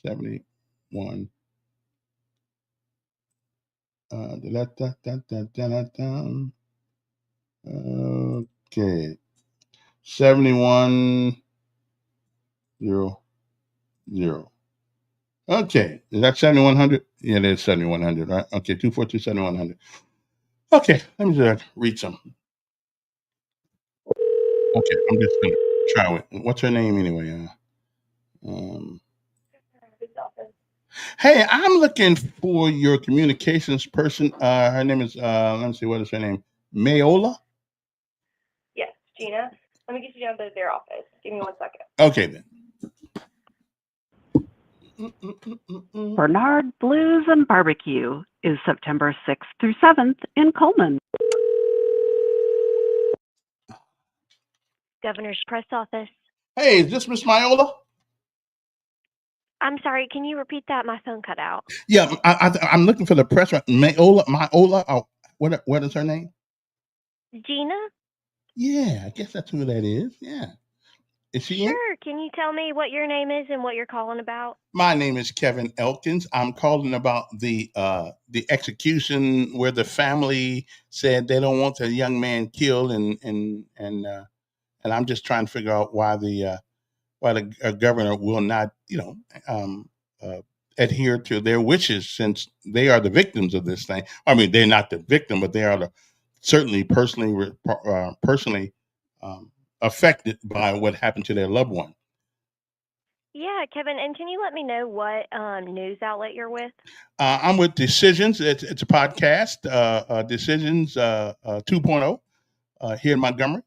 A: 71. Okay, 7100. Okay, is that 7100? Yeah, it is 7100, right? Okay, 242 7100. Okay, let me just read some. Okay, I'm just gonna try it. What's her name anyway? Hey, I'm looking for your communications person. Her name is let me see, what is her name? Mayola?
G: Yes, Gina. Let me get you down to their office. Give me 1 second.
A: Okay then.
H: Bernard Blues and Barbecue is September 6th through 7th in Coleman.
G: Governor's press office.
A: Hey, is this Miss Mayola?
G: I'm sorry, can you repeat that? My phone cut out.
A: Yeah, I'm looking for the press. Mayola. Oh, what is her name?
G: Gina?
A: Yeah, I guess that's who that is. Yeah. Is she in?
G: Sure. Can you tell me what your name is and what you're calling about?
A: My name is Kevin Elkins. I'm calling about the execution where the family said they don't want the young man killed, and I'm just trying to figure out why the governor will not, um, uh, adhere to their wishes, since they are the victims of this thing. I mean, they're not the victim, but they are certainly personally um, affected by what happened to their loved one.
G: Yeah, Kevin, and can you let me know what news outlet you're with?
A: I'm with Decisions. It's a podcast, Decisions 2.0 here in Montgomery.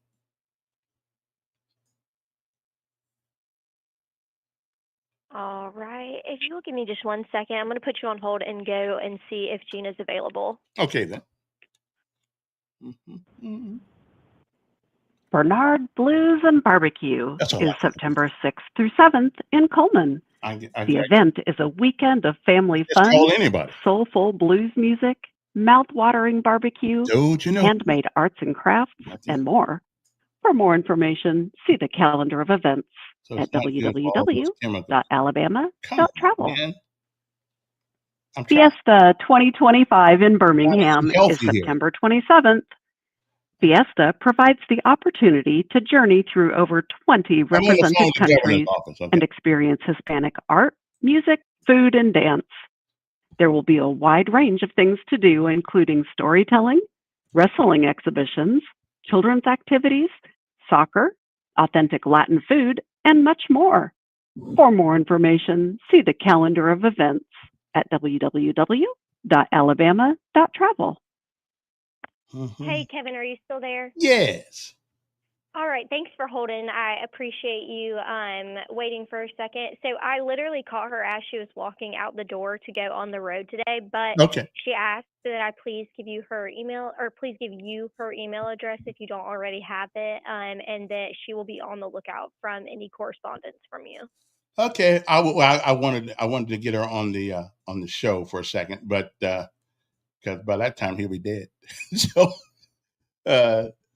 G: All right. If you'll give me just 1 second, I'm going to put you on hold and go and see if Gina's available.
A: Okay, then.
H: Bernard Blues and Barbecue
A: That's all
H: is
A: right.
H: September 6th through 7th in Coleman. The event is a weekend of family
A: Just
H: fun,
A: call anybody.
H: soulful blues music, mouth-watering barbecue,
A: Don't you know?
H: handmade arts and crafts, and more. For more information, see the calendar of events
A: So
H: at
A: it's not good for all those chemicals. Come on,
H: www.alabama.travel.
A: man. I'm trying.
H: Fiesta 2025 in Birmingham
A: healthy
H: is
A: here.
H: September 27th. Fiesta provides the opportunity to journey through over 20
A: I'm on the phone
H: represented
A: with the governor's
H: countries
A: office. Okay.
H: and experience Hispanic art, music, food, and dance. There will be a wide range of things to do, including storytelling, wrestling exhibitions, children's activities, soccer, authentic Latin food, and much more. For more information, see the calendar of events at www.alabama.travel.
G: Hey, Kevin, are you still there?
A: Yes.
G: All right, thanks for holding. I appreciate you waiting for a second. So I literally caught her as she was walking out the door to go on the road today, but
A: Okay.
G: she asked that I please give you her email, or please give you her email address if you don't already have it, and that she will be on the lookout from any correspondence from you.
A: Okay. I wanted to get her on the show for a second, but because by that time he'll be dead. So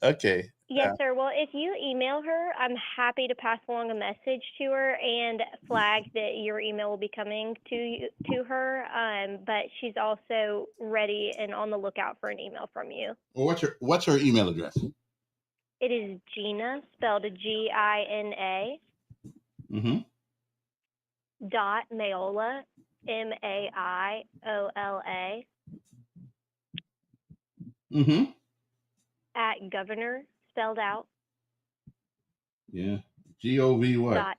A: okay.
G: Yes, sir. Well, if you email her, I'm happy to pass along a message to her and flag that your email will be coming to her. But she's also ready and on the lookout for an email from you.
A: Well, what's her email address?
G: It is Gina, spelled Gina. Dot Mayola, Maiola. At Governor, spelled out.
A: Yeah. G-O-V what?
G: Dot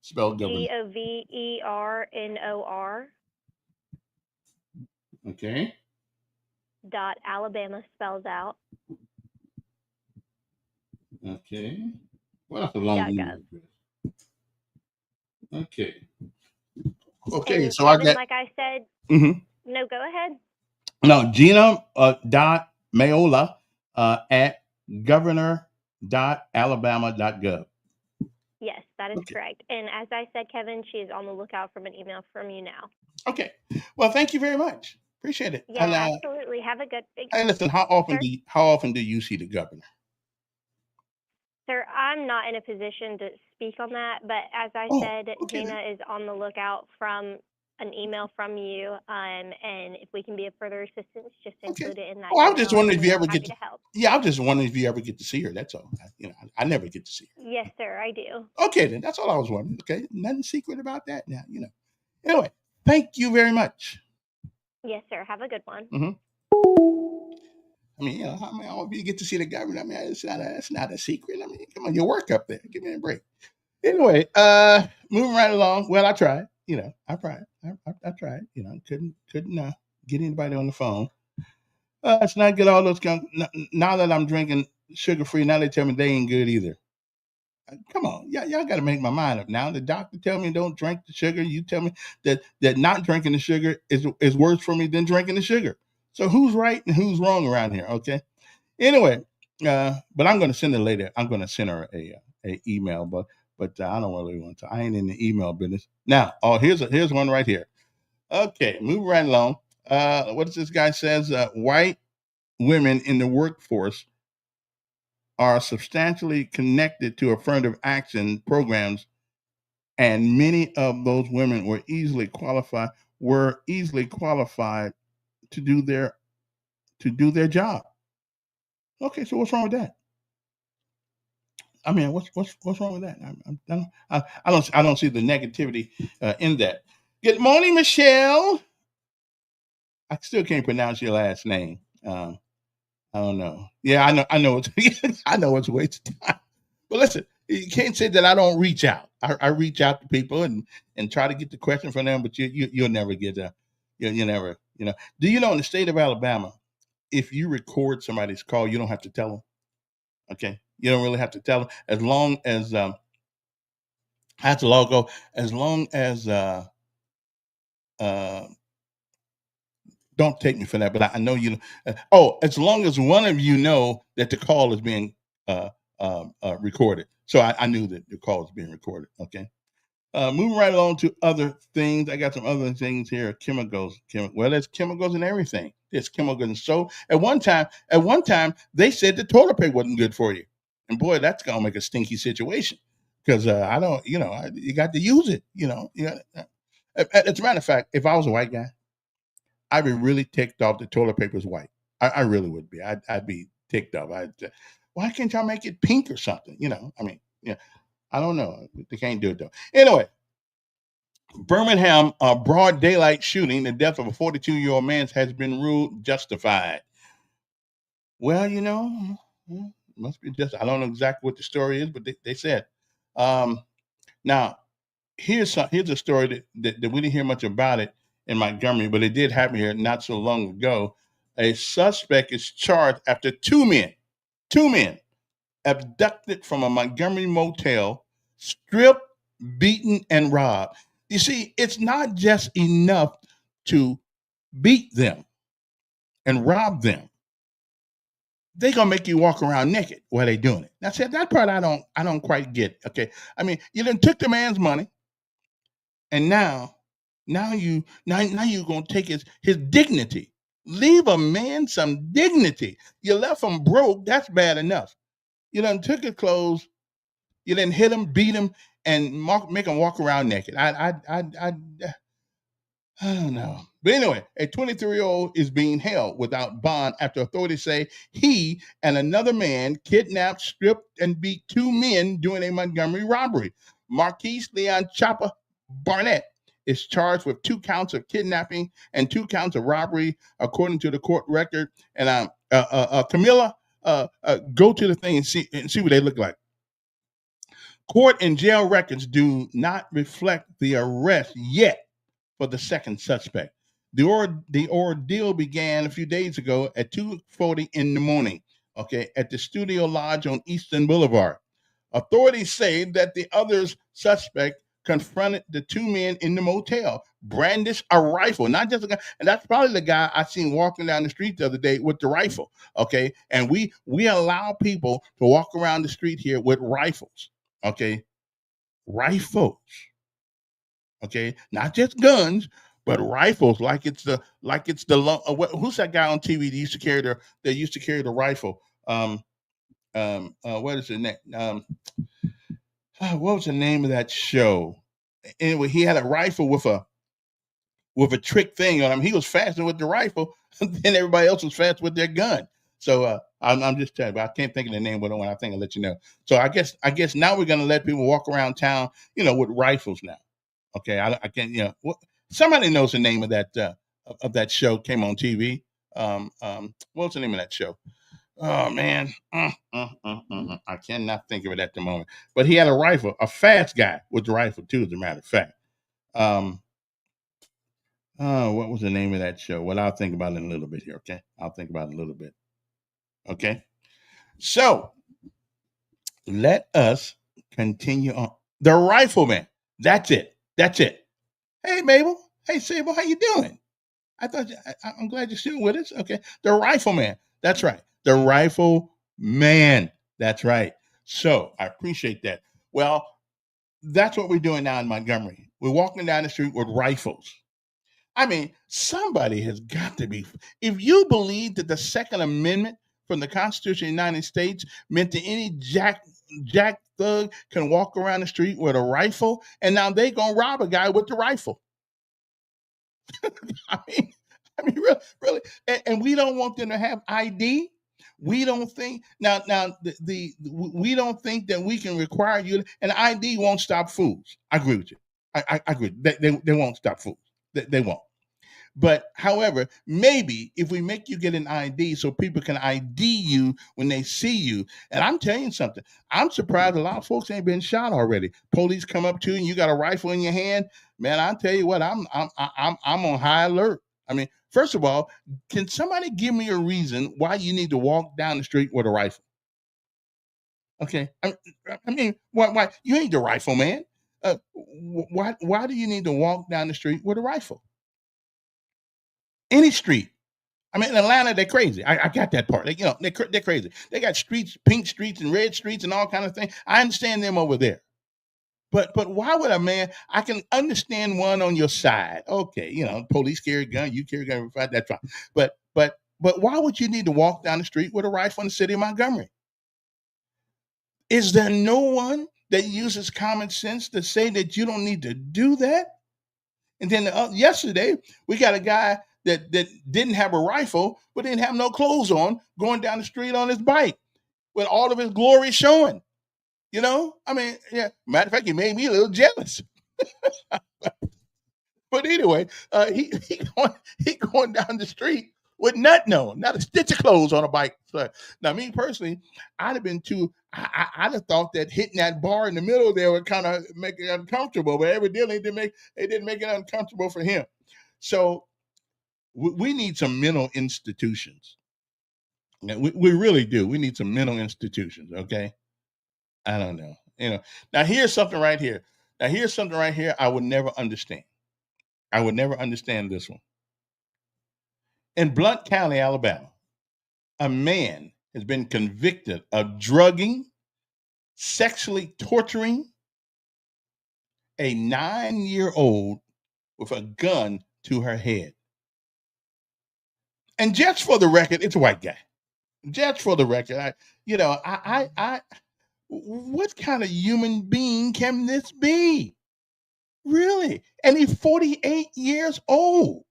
A: Spelled Governor.
G: Governor.
A: Okay.
G: Dot Alabama, spelled out.
A: Okay. Well, that's a long email address. Okay. Okay.
G: And
A: So
G: Kevin,
A: I got.
G: like I said. No, go ahead.
A: No, Gina dot Mayola at Governor sept.alabama.gov.
G: Yes, that is
A: Okay.
G: correct. And as I said, Kevin, she is on the lookout from an email from you now.
A: Okay. Well, thank you very much. Appreciate it.
G: Yeah, absolutely. Have a good.
A: And listen,
G: Sir?
A: how often do you see the governor?
G: Sir, I'm not in a position to speak on that, but as I
A: Oh,
G: said,
A: okay then.
G: Gina is on the lookout from an email from you, and if we can be of further assistance, just
A: Okay.
G: include it in that
A: Oh, I was just
G: email,
A: wondering
G: and
A: if
G: we
A: you
G: are
A: ever get
G: happy
A: to.
G: to help.
A: Yeah, I was just wondering if you ever get to see her. That's all. I never get to see her.
G: Yes, sir, I do.
A: Okay, then that's all I was wondering. Okay, nothing secret about that. Now Anyway, thank you very much.
G: Yes, sir. Have a good one.
A: Hmm. I mean, all of you get to see the governor. I mean, it's not a secret. I mean, come on, you work up there. Give me a break. Anyway, moving right along. Well, I tried. I tried. I tried. Couldn't get anybody on the phone. It's not good. All those now that I'm drinking sugar free, now they tell me they ain't good either. Come on, y'all got to make my mind up now. The doctor tell me don't drink the sugar. You tell me that not drinking the sugar is worse for me than drinking the sugar. So who's right and who's wrong around here? Okay. Anyway, but I'm going to send her later. I'm going to send her a email, but I don't really want to. I ain't in the email business now. Oh, here's one right here. Okay, move right along. What does this guy says? White women in the workforce are substantially connected to affirmative action programs, and many of those women were easily qualified to do their job. Okay, so what's wrong with that? I mean, what's wrong with that? I don't see the negativity in that. Good morning, Michelle. I still can't pronounce your last name. I don't know. Yeah, I know it's I know it's a waste of time. But listen, you can't say that I don't reach out. I reach out to people and try to get the question from them, but you'll never get you never. Do you know in the state of Alabama, if you record somebody's call, you don't have to tell them. Okay, you don't really have to tell them as long as that's the logo. As long as uh, don't take me for that, but I know you. As long as one of you know that the call is being uh, recorded. So I knew that the call was being recorded. Okay. Moving right along to other things. I got some other things here. Chemicals. Well, there's chemicals in everything. There's chemicals in soap. At one time, they said the toilet paper wasn't good for you, and boy, that's gonna make a stinky situation because I don't. You got to use it. As a matter of fact, if I was a white guy, I'd be really ticked off the toilet paper's white. I really would be. I'd be ticked off. Why can't y'all make it pink or something? I mean, yeah, I don't know. They can't do it though. Anyway, Birmingham broad daylight shooting, the death of a 42-year-old man has been ruled justified. Well, must be just. I don't know exactly what the story is, but they said. Um, Now, here's a story that we didn't hear much about it in Montgomery, but it did happen here not so long ago. A suspect is charged after two men abducted from a Montgomery motel, stripped, beaten, and robbed. You see, it's not just enough to beat them and rob them. They're gonna make you walk around naked while they're doing it. That's it. That part I don't quite get. Okay. I mean, you done took the man's money, and now you're gonna take his dignity. Leave a man some dignity. You left him broke. That's bad enough. You done took his clothes. You done hit him, beat him, and make him walk around naked. I don't know. But anyway, a 23-year-old is being held without bond after authorities say he and another man kidnapped, stripped, and beat two men during a Montgomery robbery. Marquise Leon Chopper Barnett is charged with 2 counts of kidnapping and 2 counts of robbery, according to the court record. And Camilla, go to the thing and see what they look like. Court and jail records do not reflect the arrest yet for the second suspect. The ordeal began a few days ago at 2:40 in the morning, okay, at the Studio Lodge on Eastern Boulevard. Authorities say that the other suspect confronted the two men in the motel, brandish a rifle, not just a gun. And that's probably the guy I seen walking down the street the other day with the rifle. Okay, and we allow people to walk around the street here with rifles. Okay, rifles. Okay, not just guns, but rifles. Who's that guy on TV that used to carry the rifle? What is his name? What was the name of that show? Anyway, he had a rifle with a trick thing on him. He was faster with the rifle than everybody else was fast with their gun. So I'm just telling you, but I can't think of the name, but when I think I'll let you know. So I guess now we're gonna let people walk around town, with rifles now. Okay, I can't, somebody knows the name of that show came on TV. What's the name of that show? Oh man, I cannot think of it at the moment. But he had a rifle, a fast guy with the rifle too, as a matter of fact. What was the name of that show? Well, I'll think about it in a little bit here. Okay, I'll think about it in a little bit. Okay, so let us continue on. The Rifleman. That's it. That's it. Hey, Mabel. Hey, Sable. How you doing? I'm glad you're still with us. Okay, the Rifleman. That's right. The Rifleman. That's right. So I appreciate that. Well, that's what we're doing now in Montgomery. We're walking down the street with rifles. I mean, somebody has got to be. If you believe that the Second Amendment from the Constitution of the United States meant that any jack thug can walk around the street with a rifle, and now they gonna rob a guy with the rifle. I mean, really, and we don't want them to have ID. We don't think now we don't think that we can require you. And ID won't stop fools. I agree with you. I agree. They won't stop fools. They won't. But however, maybe if we make you get an ID so people can ID you when they see you, and I'm telling you something, I'm surprised a lot of folks ain't been shot already. Police come up to you and you got a rifle in your hand, man. I'll tell you what, I'm on high alert. I mean, first of all, can somebody give me a reason why you need to walk down the street with a rifle? Okay, I mean, why you ain't the rifle man? Why do you need to walk down the street with a rifle? Any street. I mean, in Atlanta, they're crazy. I got that part. They're crazy. They got streets, pink streets and red streets and all kind of things. I understand them over there. But why would a man? I can understand one on your side. Okay, police carry a gun, you carry a gun. That's fine. But why would you need to walk down the street with a rifle in the city of Montgomery? Is there no one that uses common sense to say that you don't need to do that? And then yesterday, we got a guy that didn't have a rifle, but didn't have no clothes on, going down the street on his bike with all of his glory showing. I mean, yeah. Matter of fact, he made me a little jealous. But anyway, he going down the street with nothing on, not a stitch of clothes on a bike. So, now, me personally, I'd have been too. I'd have thought that hitting that bar in the middle there would kind of make it uncomfortable, but evidently it didn't make it uncomfortable for him. So we need some mental institutions. We really do. We need some mental institutions. Okay, I don't know. Now here's something right here. I would never understand. I would never understand this one. In Blount County, Alabama, a man has been convicted of drugging, sexually torturing a 9-year-old with a gun to her head. And just for the record, it's a white guy. Just for the record, what kind of human being can this be? Really? And he's 48 years old.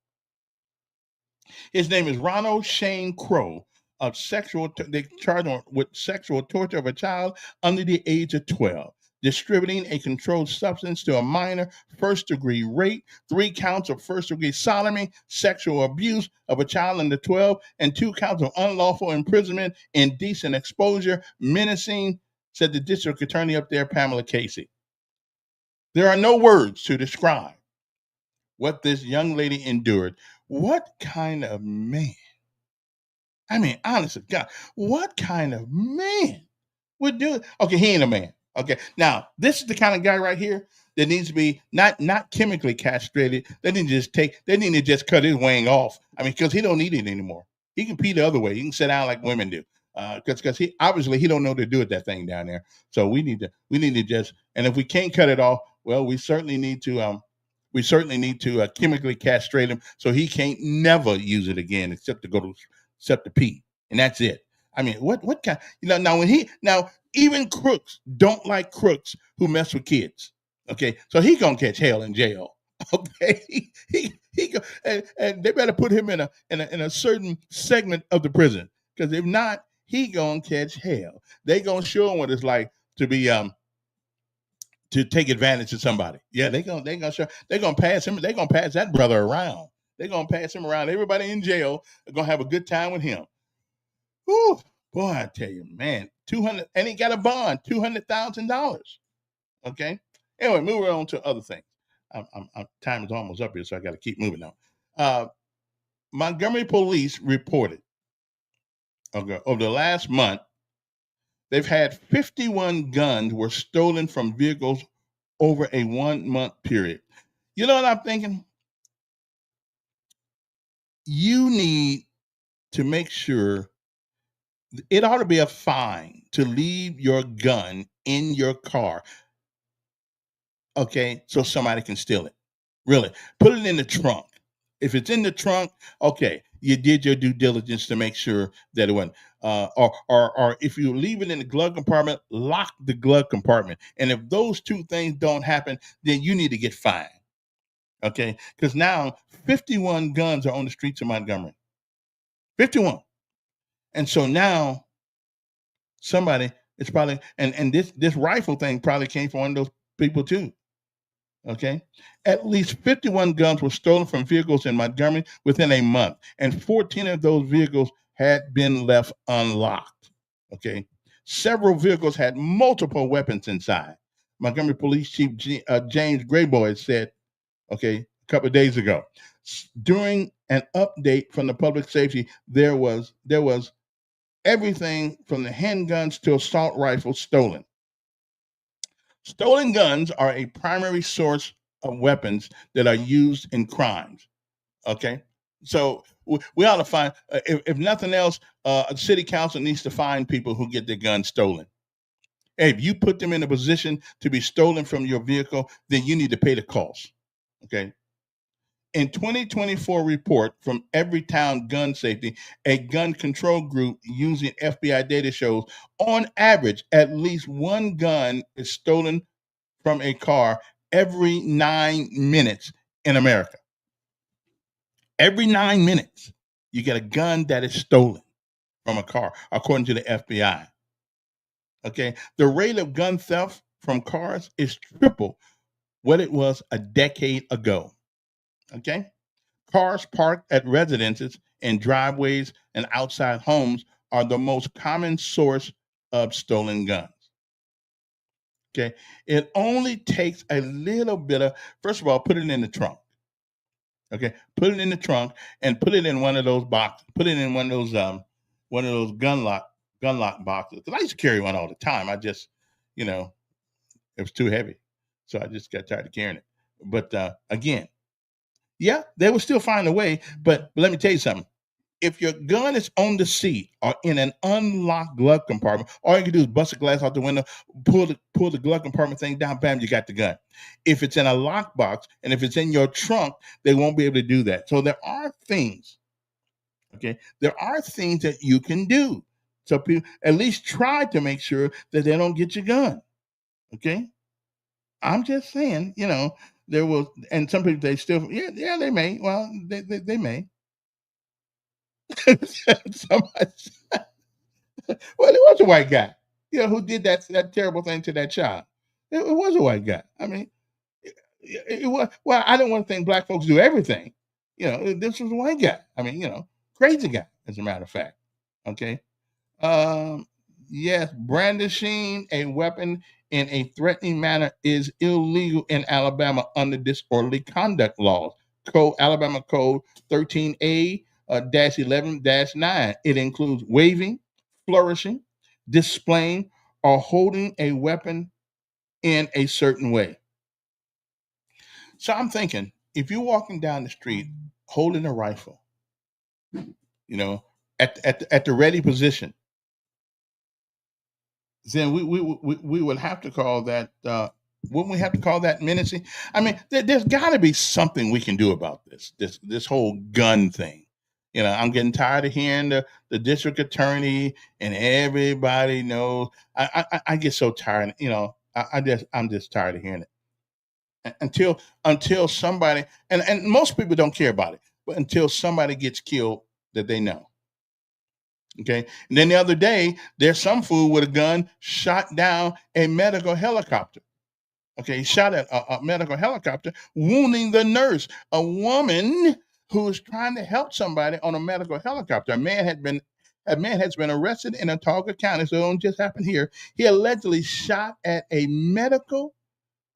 A: His name is Ronald Shane Crow. They charged him with sexual torture of a child under the age of 12, distributing a controlled substance to a minor, first-degree rape, 3 counts of first-degree sodomy, sexual abuse of a child under 12, and 2 counts of unlawful imprisonment, indecent exposure, menacing, said the district attorney up there, Pamela Casey. There are no words to describe what this young lady endured. What kind of man? I mean, honestly, God, what kind of man would do it? Okay, he ain't a man. Okay, now this is the kind of guy right here that needs to be not chemically castrated. They need to just they need to just cut his wing off. I mean, because he don't need it anymore. He can pee the other way. He can sit down like women do. Because he obviously he don't know what to do with that thing down there. So we need to just, and if we can't cut it off, well, we certainly need to chemically castrate him so he can't never use it again except to pee, and that's it. I mean, what kind? Now even crooks don't like crooks who mess with kids. Okay, so he gonna catch hell in jail. Okay, and they better put him in a certain segment of the prison, because if not, he gonna catch hell. They gonna show him what it's like to be to take advantage of somebody. Yeah, they're gonna pass him. They're gonna pass that brother around. They're gonna pass him around. Everybody in jail are gonna have a good time with him. Whew, boy, I tell you, man, 200, and he got a bond, $200,000. Okay. Anyway, moving on to other things. Time is almost up here, so I got to keep moving now. Montgomery police reported, okay, over the last month, they've had 51 guns were stolen from vehicles over a 1 month period. You know what I'm thinking? You need to make sure it ought to be a fine to leave your gun in your car, okay, so somebody can steal it. Really, put it in the trunk. If it's in the trunk, okay, you did your due diligence to make sure that it wasn't. Or if you leave it in the glove compartment, lock the glove compartment. And if those two things don't happen, then you need to get fined. Okay, because now 51 guns are on the streets of Montgomery. 51, and so now somebody, it's probably, and this rifle thing probably came from one of those people too. Okay. At least 51 guns were stolen from vehicles in Montgomery within a month, and 14 of those vehicles had been left unlocked. Okay. Several vehicles had multiple weapons inside. Montgomery Police Chief James Grayboy said, okay, a couple of days ago, during an update from the public safety, there was everything from the handguns to assault rifles stolen. Stolen guns are a primary source of weapons that are used in crimes. Okay, so we ought to find, if nothing else, a city council needs to find people who get their guns stolen. Hey, if you put them in a position to be stolen from your vehicle, then you need to pay the cost. Okay. In 2024 report from Everytown Gun Safety, a gun control group using FBI data shows, on average, at least one gun is stolen from a car every 9 minutes in America. Every 9 minutes, you get a gun that is stolen from a car, according to the FBI. Okay, the rate of gun theft from cars is triple what it was a decade ago. Okay, cars parked at residences and driveways and outside homes are the most common source of stolen guns. Okay. It only takes a little bit of, first of all, put it in the trunk. Okay. Put it in the trunk and put it in one of those boxes. Put it in one of those gun lock boxes. Because I used to carry one all the time. I just, you know, it was too heavy. So I just got tired of carrying it. But again, yeah, they will still find a way. But let me tell you something. If your gun is on the seat or in an unlocked glove compartment, all you can do is bust the glass out the window, pull the glove compartment thing down, bam, you got the gun. If it's in a lockbox and if it's in your trunk, they won't be able to do that. So there are things, okay? There are things that you can do. So people at least try to make sure that they don't get your gun, okay? I'm just saying, there will, and some people, they still, yeah, they may. Well, they may. Somebody, well, it was a white guy, who did that terrible thing to that child. It was a white guy. I mean, it was. Well, I don't want to think black folks do everything. This was a white guy. I mean, crazy guy, as a matter of fact. Okay. Um, yes, brandishing a weapon in a threatening manner is illegal in Alabama under disorderly conduct laws. Alabama Code 13A dash 11 dash 9. It includes waving, flourishing, displaying, or holding a weapon in a certain way. So I'm thinking, if you're walking down the street holding a rifle, you know, at the ready position, then we would have to call that. Wouldn't we have to call that menacing? I mean, there's got to be something we can do about this whole gun thing. I'm getting tired of hearing the district attorney and everybody knows. I get so tired. I'm just tired of hearing it until somebody and most people don't care about it, but until somebody gets killed that they know. Okay. And then the other day, there's some fool with a gun shot down a medical helicopter. Okay. He shot at a medical helicopter, wounding the nurse, a woman who was trying to help somebody on a medical helicopter. A man has been arrested in Autauga County. So it don't just happen here. He allegedly shot at a medical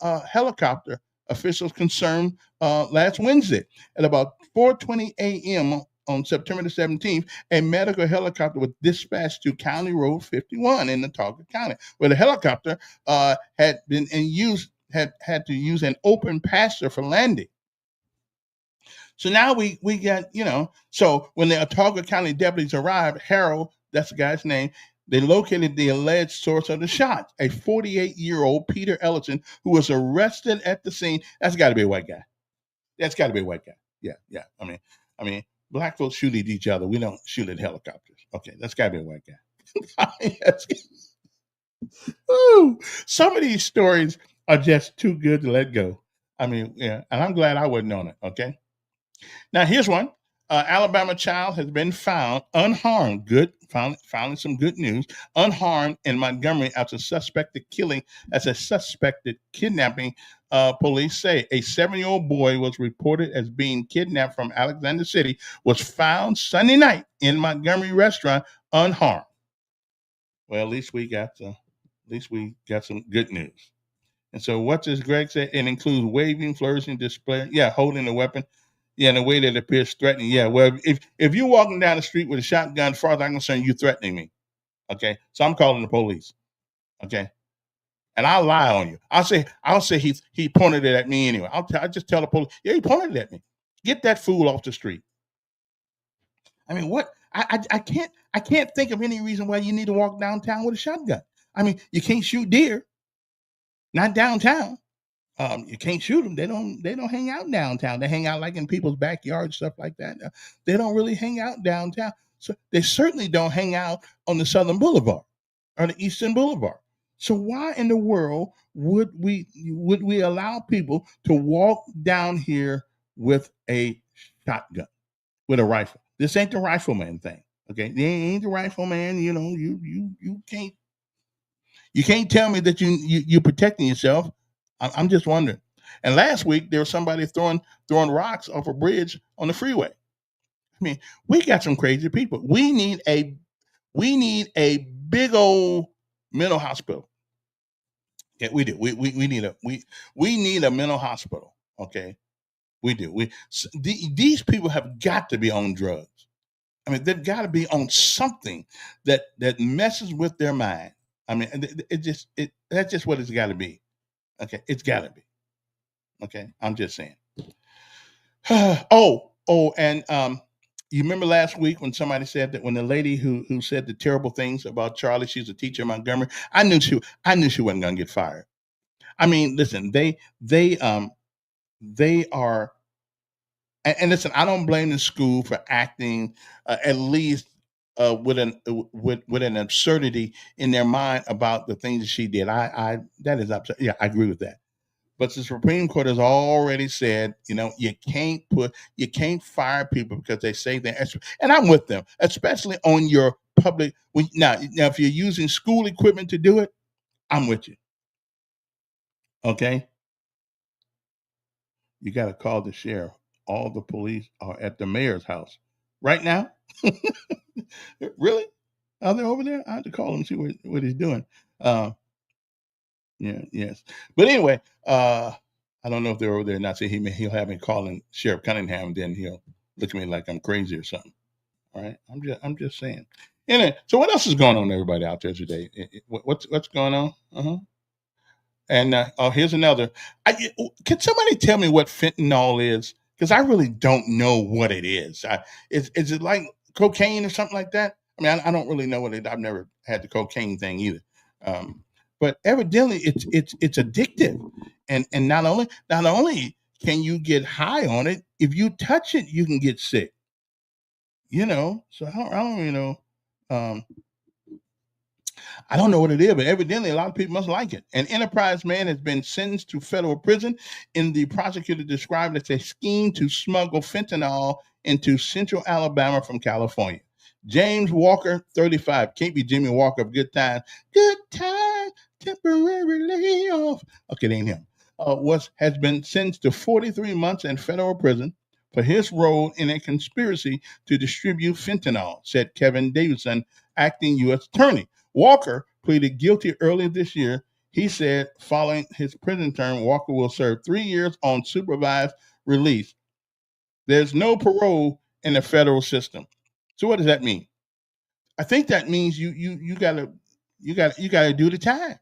A: helicopter, officials confirmed last Wednesday at about 4:20 a.m. on September the 17th. A medical helicopter was dispatched to County Road 51 in Autauga County, where the helicopter had been in use had to use an open pasture for landing. So now we got, so when the Autauga County deputies arrived, Harold, that's the guy's name, they located the alleged source of the shot, a 48-year-old Peter Ellison, who was arrested at the scene. That's got to be a white guy. That's got to be a white guy. Yeah, yeah. I mean, black folks shoot at each other. We don't shoot at helicopters. Okay, that's got to be a white guy. Ooh, some of these stories are just too good to let go. I mean, yeah, and I'm glad I wasn't on it. Okay. Now here's one. Alabama child has been found unharmed. Good, finally some good news. Unharmed in Montgomery after suspected killing, as a suspected kidnapping. Police say a 7-year-old boy was reported as being kidnapped from Alexander City. Was found Sunday night in Montgomery restaurant unharmed. Well, at least we got some good news. And so what does Greg say? It includes waving, flourishing, display, holding a weapon, in a way that appears threatening. Yeah, well, if you're walking down the street with a shotgun, as far as I'm concerned, you're threatening me. Okay, so I'm calling the police. Okay, and I'll lie on you. I'll say he pointed it at me anyway. I'll just tell the police, yeah, he pointed it at me. Get that fool off the street. I mean, what? I can't think of any reason why you need to walk downtown with a shotgun. I mean, you can't shoot deer, not downtown. You can't shoot them. They don't hang out downtown. They hang out like in people's backyards, stuff like that. They don't really hang out downtown. So they certainly don't hang out on the Southern Boulevard or the Eastern Boulevard. So why in the world would we allow people to walk down here with a shotgun, with a rifle? This ain't the rifleman thing. Okay, they ain't the rifleman. You can't tell me that you're protecting yourself. I'm just wondering. And last week there was somebody throwing rocks off a bridge on the freeway. I mean, we got some crazy people. We need a big old mental hospital. Yeah, we do. We need a mental hospital. Okay, we do. These people have got to be on drugs. I mean, they've got to be on something that messes with their mind. I mean, that's just what it's got to be. Okay, it's got to be. Okay, I'm just saying. And you remember last week when somebody said that, when the lady who said the terrible things about Charlie, she's a teacher in Montgomery. I knew she wasn't going to get fired. I mean, listen, they are, and listen, I don't blame the school for acting at least with an absurdity in their mind about the things that she did. I that is absurd. Yeah, I agree with that. But the Supreme Court has already said, you can't fire people because they say they're extra. And I'm with them, especially on your public. Now, if you're using school equipment to do it, I'm with you. Okay, you got to call the sheriff. All the police are at the mayor's house right now. Really? Are they over there? I have to call him and see what he's doing. Uh, yeah, yes. But anyway, I don't know if they're over there or not. So he'll have me calling Sheriff Cunningham, and then he'll look at me like I'm crazy or something. All right, I'm just saying. Anyway, so what else is going on, everybody out there today? What's going on? And here's another. Can somebody tell me what fentanyl is? Because I really don't know what it is. Is it like cocaine or something like that? I mean, I don't really know what it. I've never had the cocaine thing either. Um, but evidently, it's addictive, and not only can you get high on it, if you touch it, you can get sick. So I don't really know. Um, I don't know what it is, but evidently a lot of people must like it. An Enterprise man has been sentenced to federal prison in the prosecutor described as a scheme to smuggle fentanyl into central Alabama from California. James Walker, 35, can't be Jimmy Walker of Good Time, temporarily off. Okay, that ain't him. Has been sentenced to 43 months in federal prison for his role in a conspiracy to distribute fentanyl, said Kevin Davidson, acting U.S. attorney. Walker pleaded guilty earlier this year. He said following his prison term, Walker will serve 3 years on supervised release. There's no parole in the federal system. So what does that mean? I think that means you gotta do the time.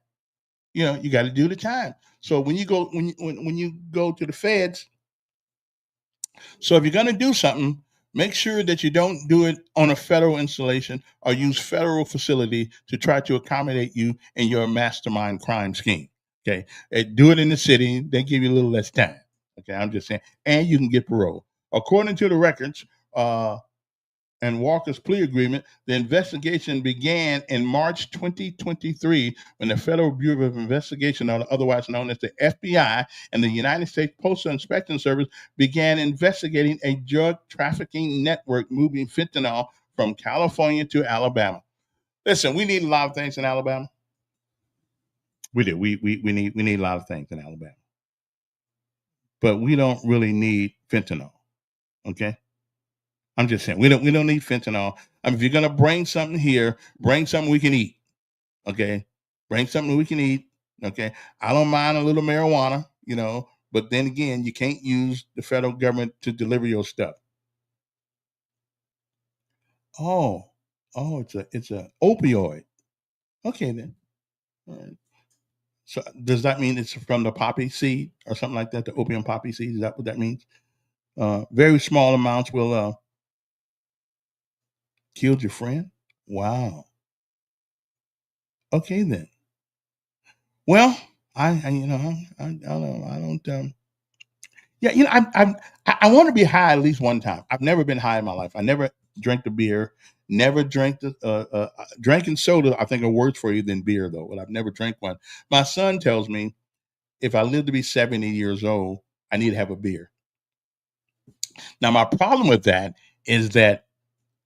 A: You got to do the time. So when you go to the feds, so if you're going to do something, make sure that you don't do it on a federal installation or use federal facility to try to accommodate you in your mastermind crime scheme. Okay, do it in the city. They give you a little less time. Okay, I'm just saying, and you can get parole. According to the records, and Walker's plea agreement, the investigation began in March 2023 when the Federal Bureau of Investigation, or otherwise known as the FBI, and the United States Postal Inspection Service began investigating a drug trafficking network moving fentanyl from California to Alabama. Listen, we need a lot of things in Alabama. We do. We need a lot of things in Alabama, but we don't really need fentanyl. Okay. I'm just saying we don't need fentanyl. I mean, if you're gonna bring something here, bring something we can eat. Okay, bring something we can eat. Okay, I don't mind a little marijuana, but then again, you can't use the federal government to deliver your stuff. Oh, it's a opioid. Okay then. All right. So does that mean it's from the poppy seed or something like that? The opium poppy seed? Is that what that means? Very small amounts will kill your friend. Wow. Okay then. Well, I don't. Yeah, I want to be high at least one time. I've never been high in my life. I never drank the beer, never drank drinking soda. I think are worse for you than beer though. But I've never drank one. My son tells me if I live to be 70 years old, I need to have a beer. Now my problem with that is that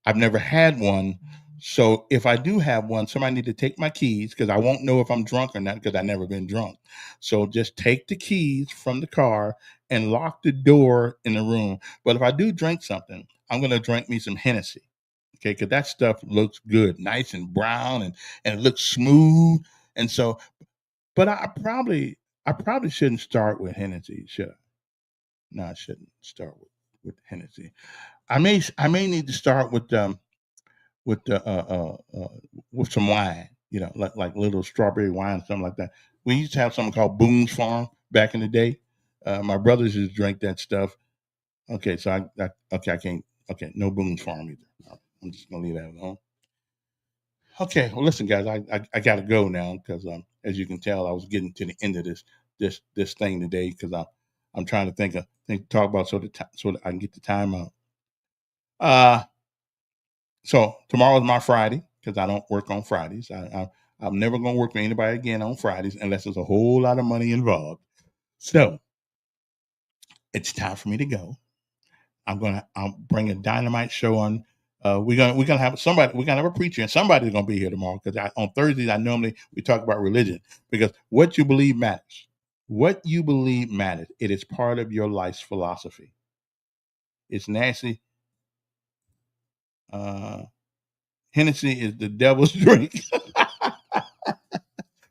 A: I've never had one. So if I do have one, somebody need to take my keys because I won't know if I'm drunk or not because I've never been drunk. So just take the keys from the car and lock the door in the room. But if I do drink something, I'm going to drink me some Hennessy. Okay, because that stuff looks good, nice and brown, and it looks smooth. And so, but I probably shouldn't start with Hennessy, should I? No, I shouldn't start with Hennessy. I may need to start with the with some wine, like little strawberry wine, something like that. We used to have something called Boone's Farm back in the day. My brothers used to drink that stuff. Okay, so I can't. Okay, no Boone's Farm either. All right, I'm just gonna leave that alone. Okay, well, listen, guys, I got to go now because as you can tell, I was getting to the end of this thing today because I'm trying to talk about so that I can get the time out. Uh, So tomorrow's my Friday because I don't work on Fridays. I'm never going to work for anybody again on Fridays unless there's a whole lot of money involved. So it's time for me to go. I'll bring a dynamite show on. We're gonna have somebody. We're gonna have a preacher and somebody's gonna be here tomorrow because on Thursdays we talk about religion because what you believe matters. What you believe matters. It is part of your life's philosophy. It's nasty. Uh, Hennessy is the devil's drink.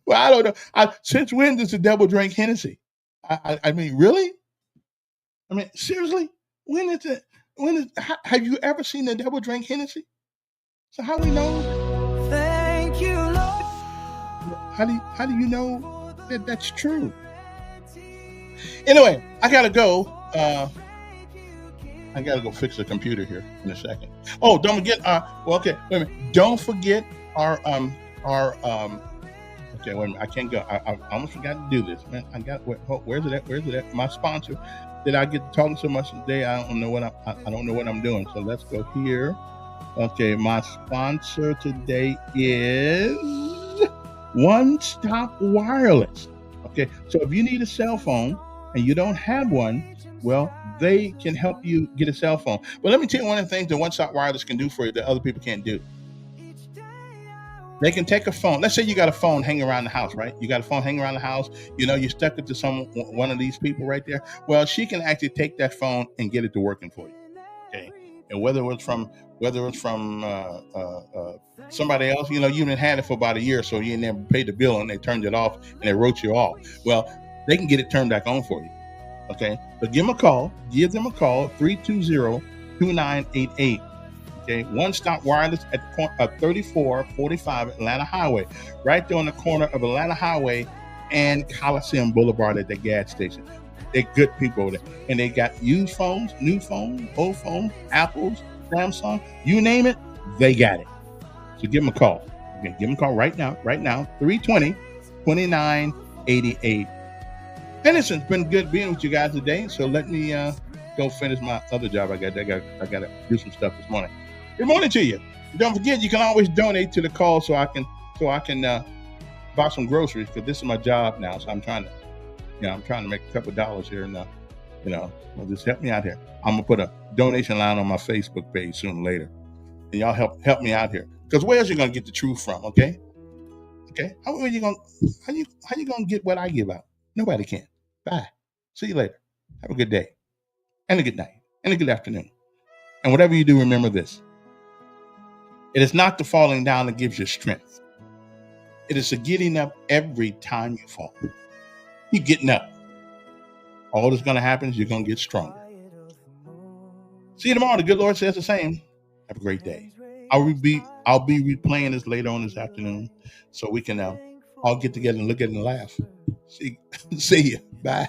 A: Well, I don't know. Since when does the devil drink Hennessy? I mean, really? I mean, seriously? When is it? Have you ever seen the devil drink Hennessy? So how we know?
B: Thank you, Lord.
A: How do you know That's true. Anyway, I gotta go. I gotta go fix the computer here in a second. Oh, don't forget. Okay, wait a minute. Don't forget our. Okay, wait a minute. I can't go. I almost forgot to do this, man. Where's it at? Where's it at? My sponsor. Did I get talking so much today? I don't know what I don't know what I'm doing. So let's go here. Okay, my sponsor today is One Stop Wireless. Okay, so if you need a cell phone and you don't have one, well, they can help you get a cell phone. But let me tell you one of the things that One Stop Wireless can do for you that other people can't do. They can take a phone. Let's say you got a phone hanging around the house, right? You got a phone hanging around the house. You know, you stuck it to one of these people right there. Well, she can actually take that phone and get it to working for you. Okay, and whether it was from somebody else, you know, you didn't had it for about a year, so you never paid the bill, and they turned it off and they wrote you off. Well, they can get it turned back on for you. Okay, so give them a call. Give them a call, 320-2988. Okay, One Stop Wireless at 3445 Atlanta Highway, right there on the corner of Atlanta Highway and Coliseum Boulevard at the gas station. They're good people over there. And they got used phones, new phones, old phones, Apples, Samsung, you name it, they got it. So give them a call. Okay, give them a call right now, 320-2988. And it's been good being with you guys today. So let me go finish my other job. I got to do some stuff this morning. Good morning to you. Don't forget, you can always donate to the call so I can buy some groceries, because this is my job now. So I'm trying to make a couple of dollars here, and well, just help me out here. I'm gonna put a donation line on my Facebook page sooner or later, and y'all help me out here. Because where else you gonna get the truth from? Okay. How you gonna get what I give out? Nobody can. Bye. See you later. Have a good day, and a good night, and a good afternoon, and whatever you do, remember this. It is not the falling down that gives you strength. It is the getting up every time you fall. Keep getting up. All that's going to happen is you're going to get stronger. See you tomorrow. The good Lord says the same. Have a great day. I'll be replaying this later on this afternoon, so we can all get together and look at it and laugh. See you. Bye.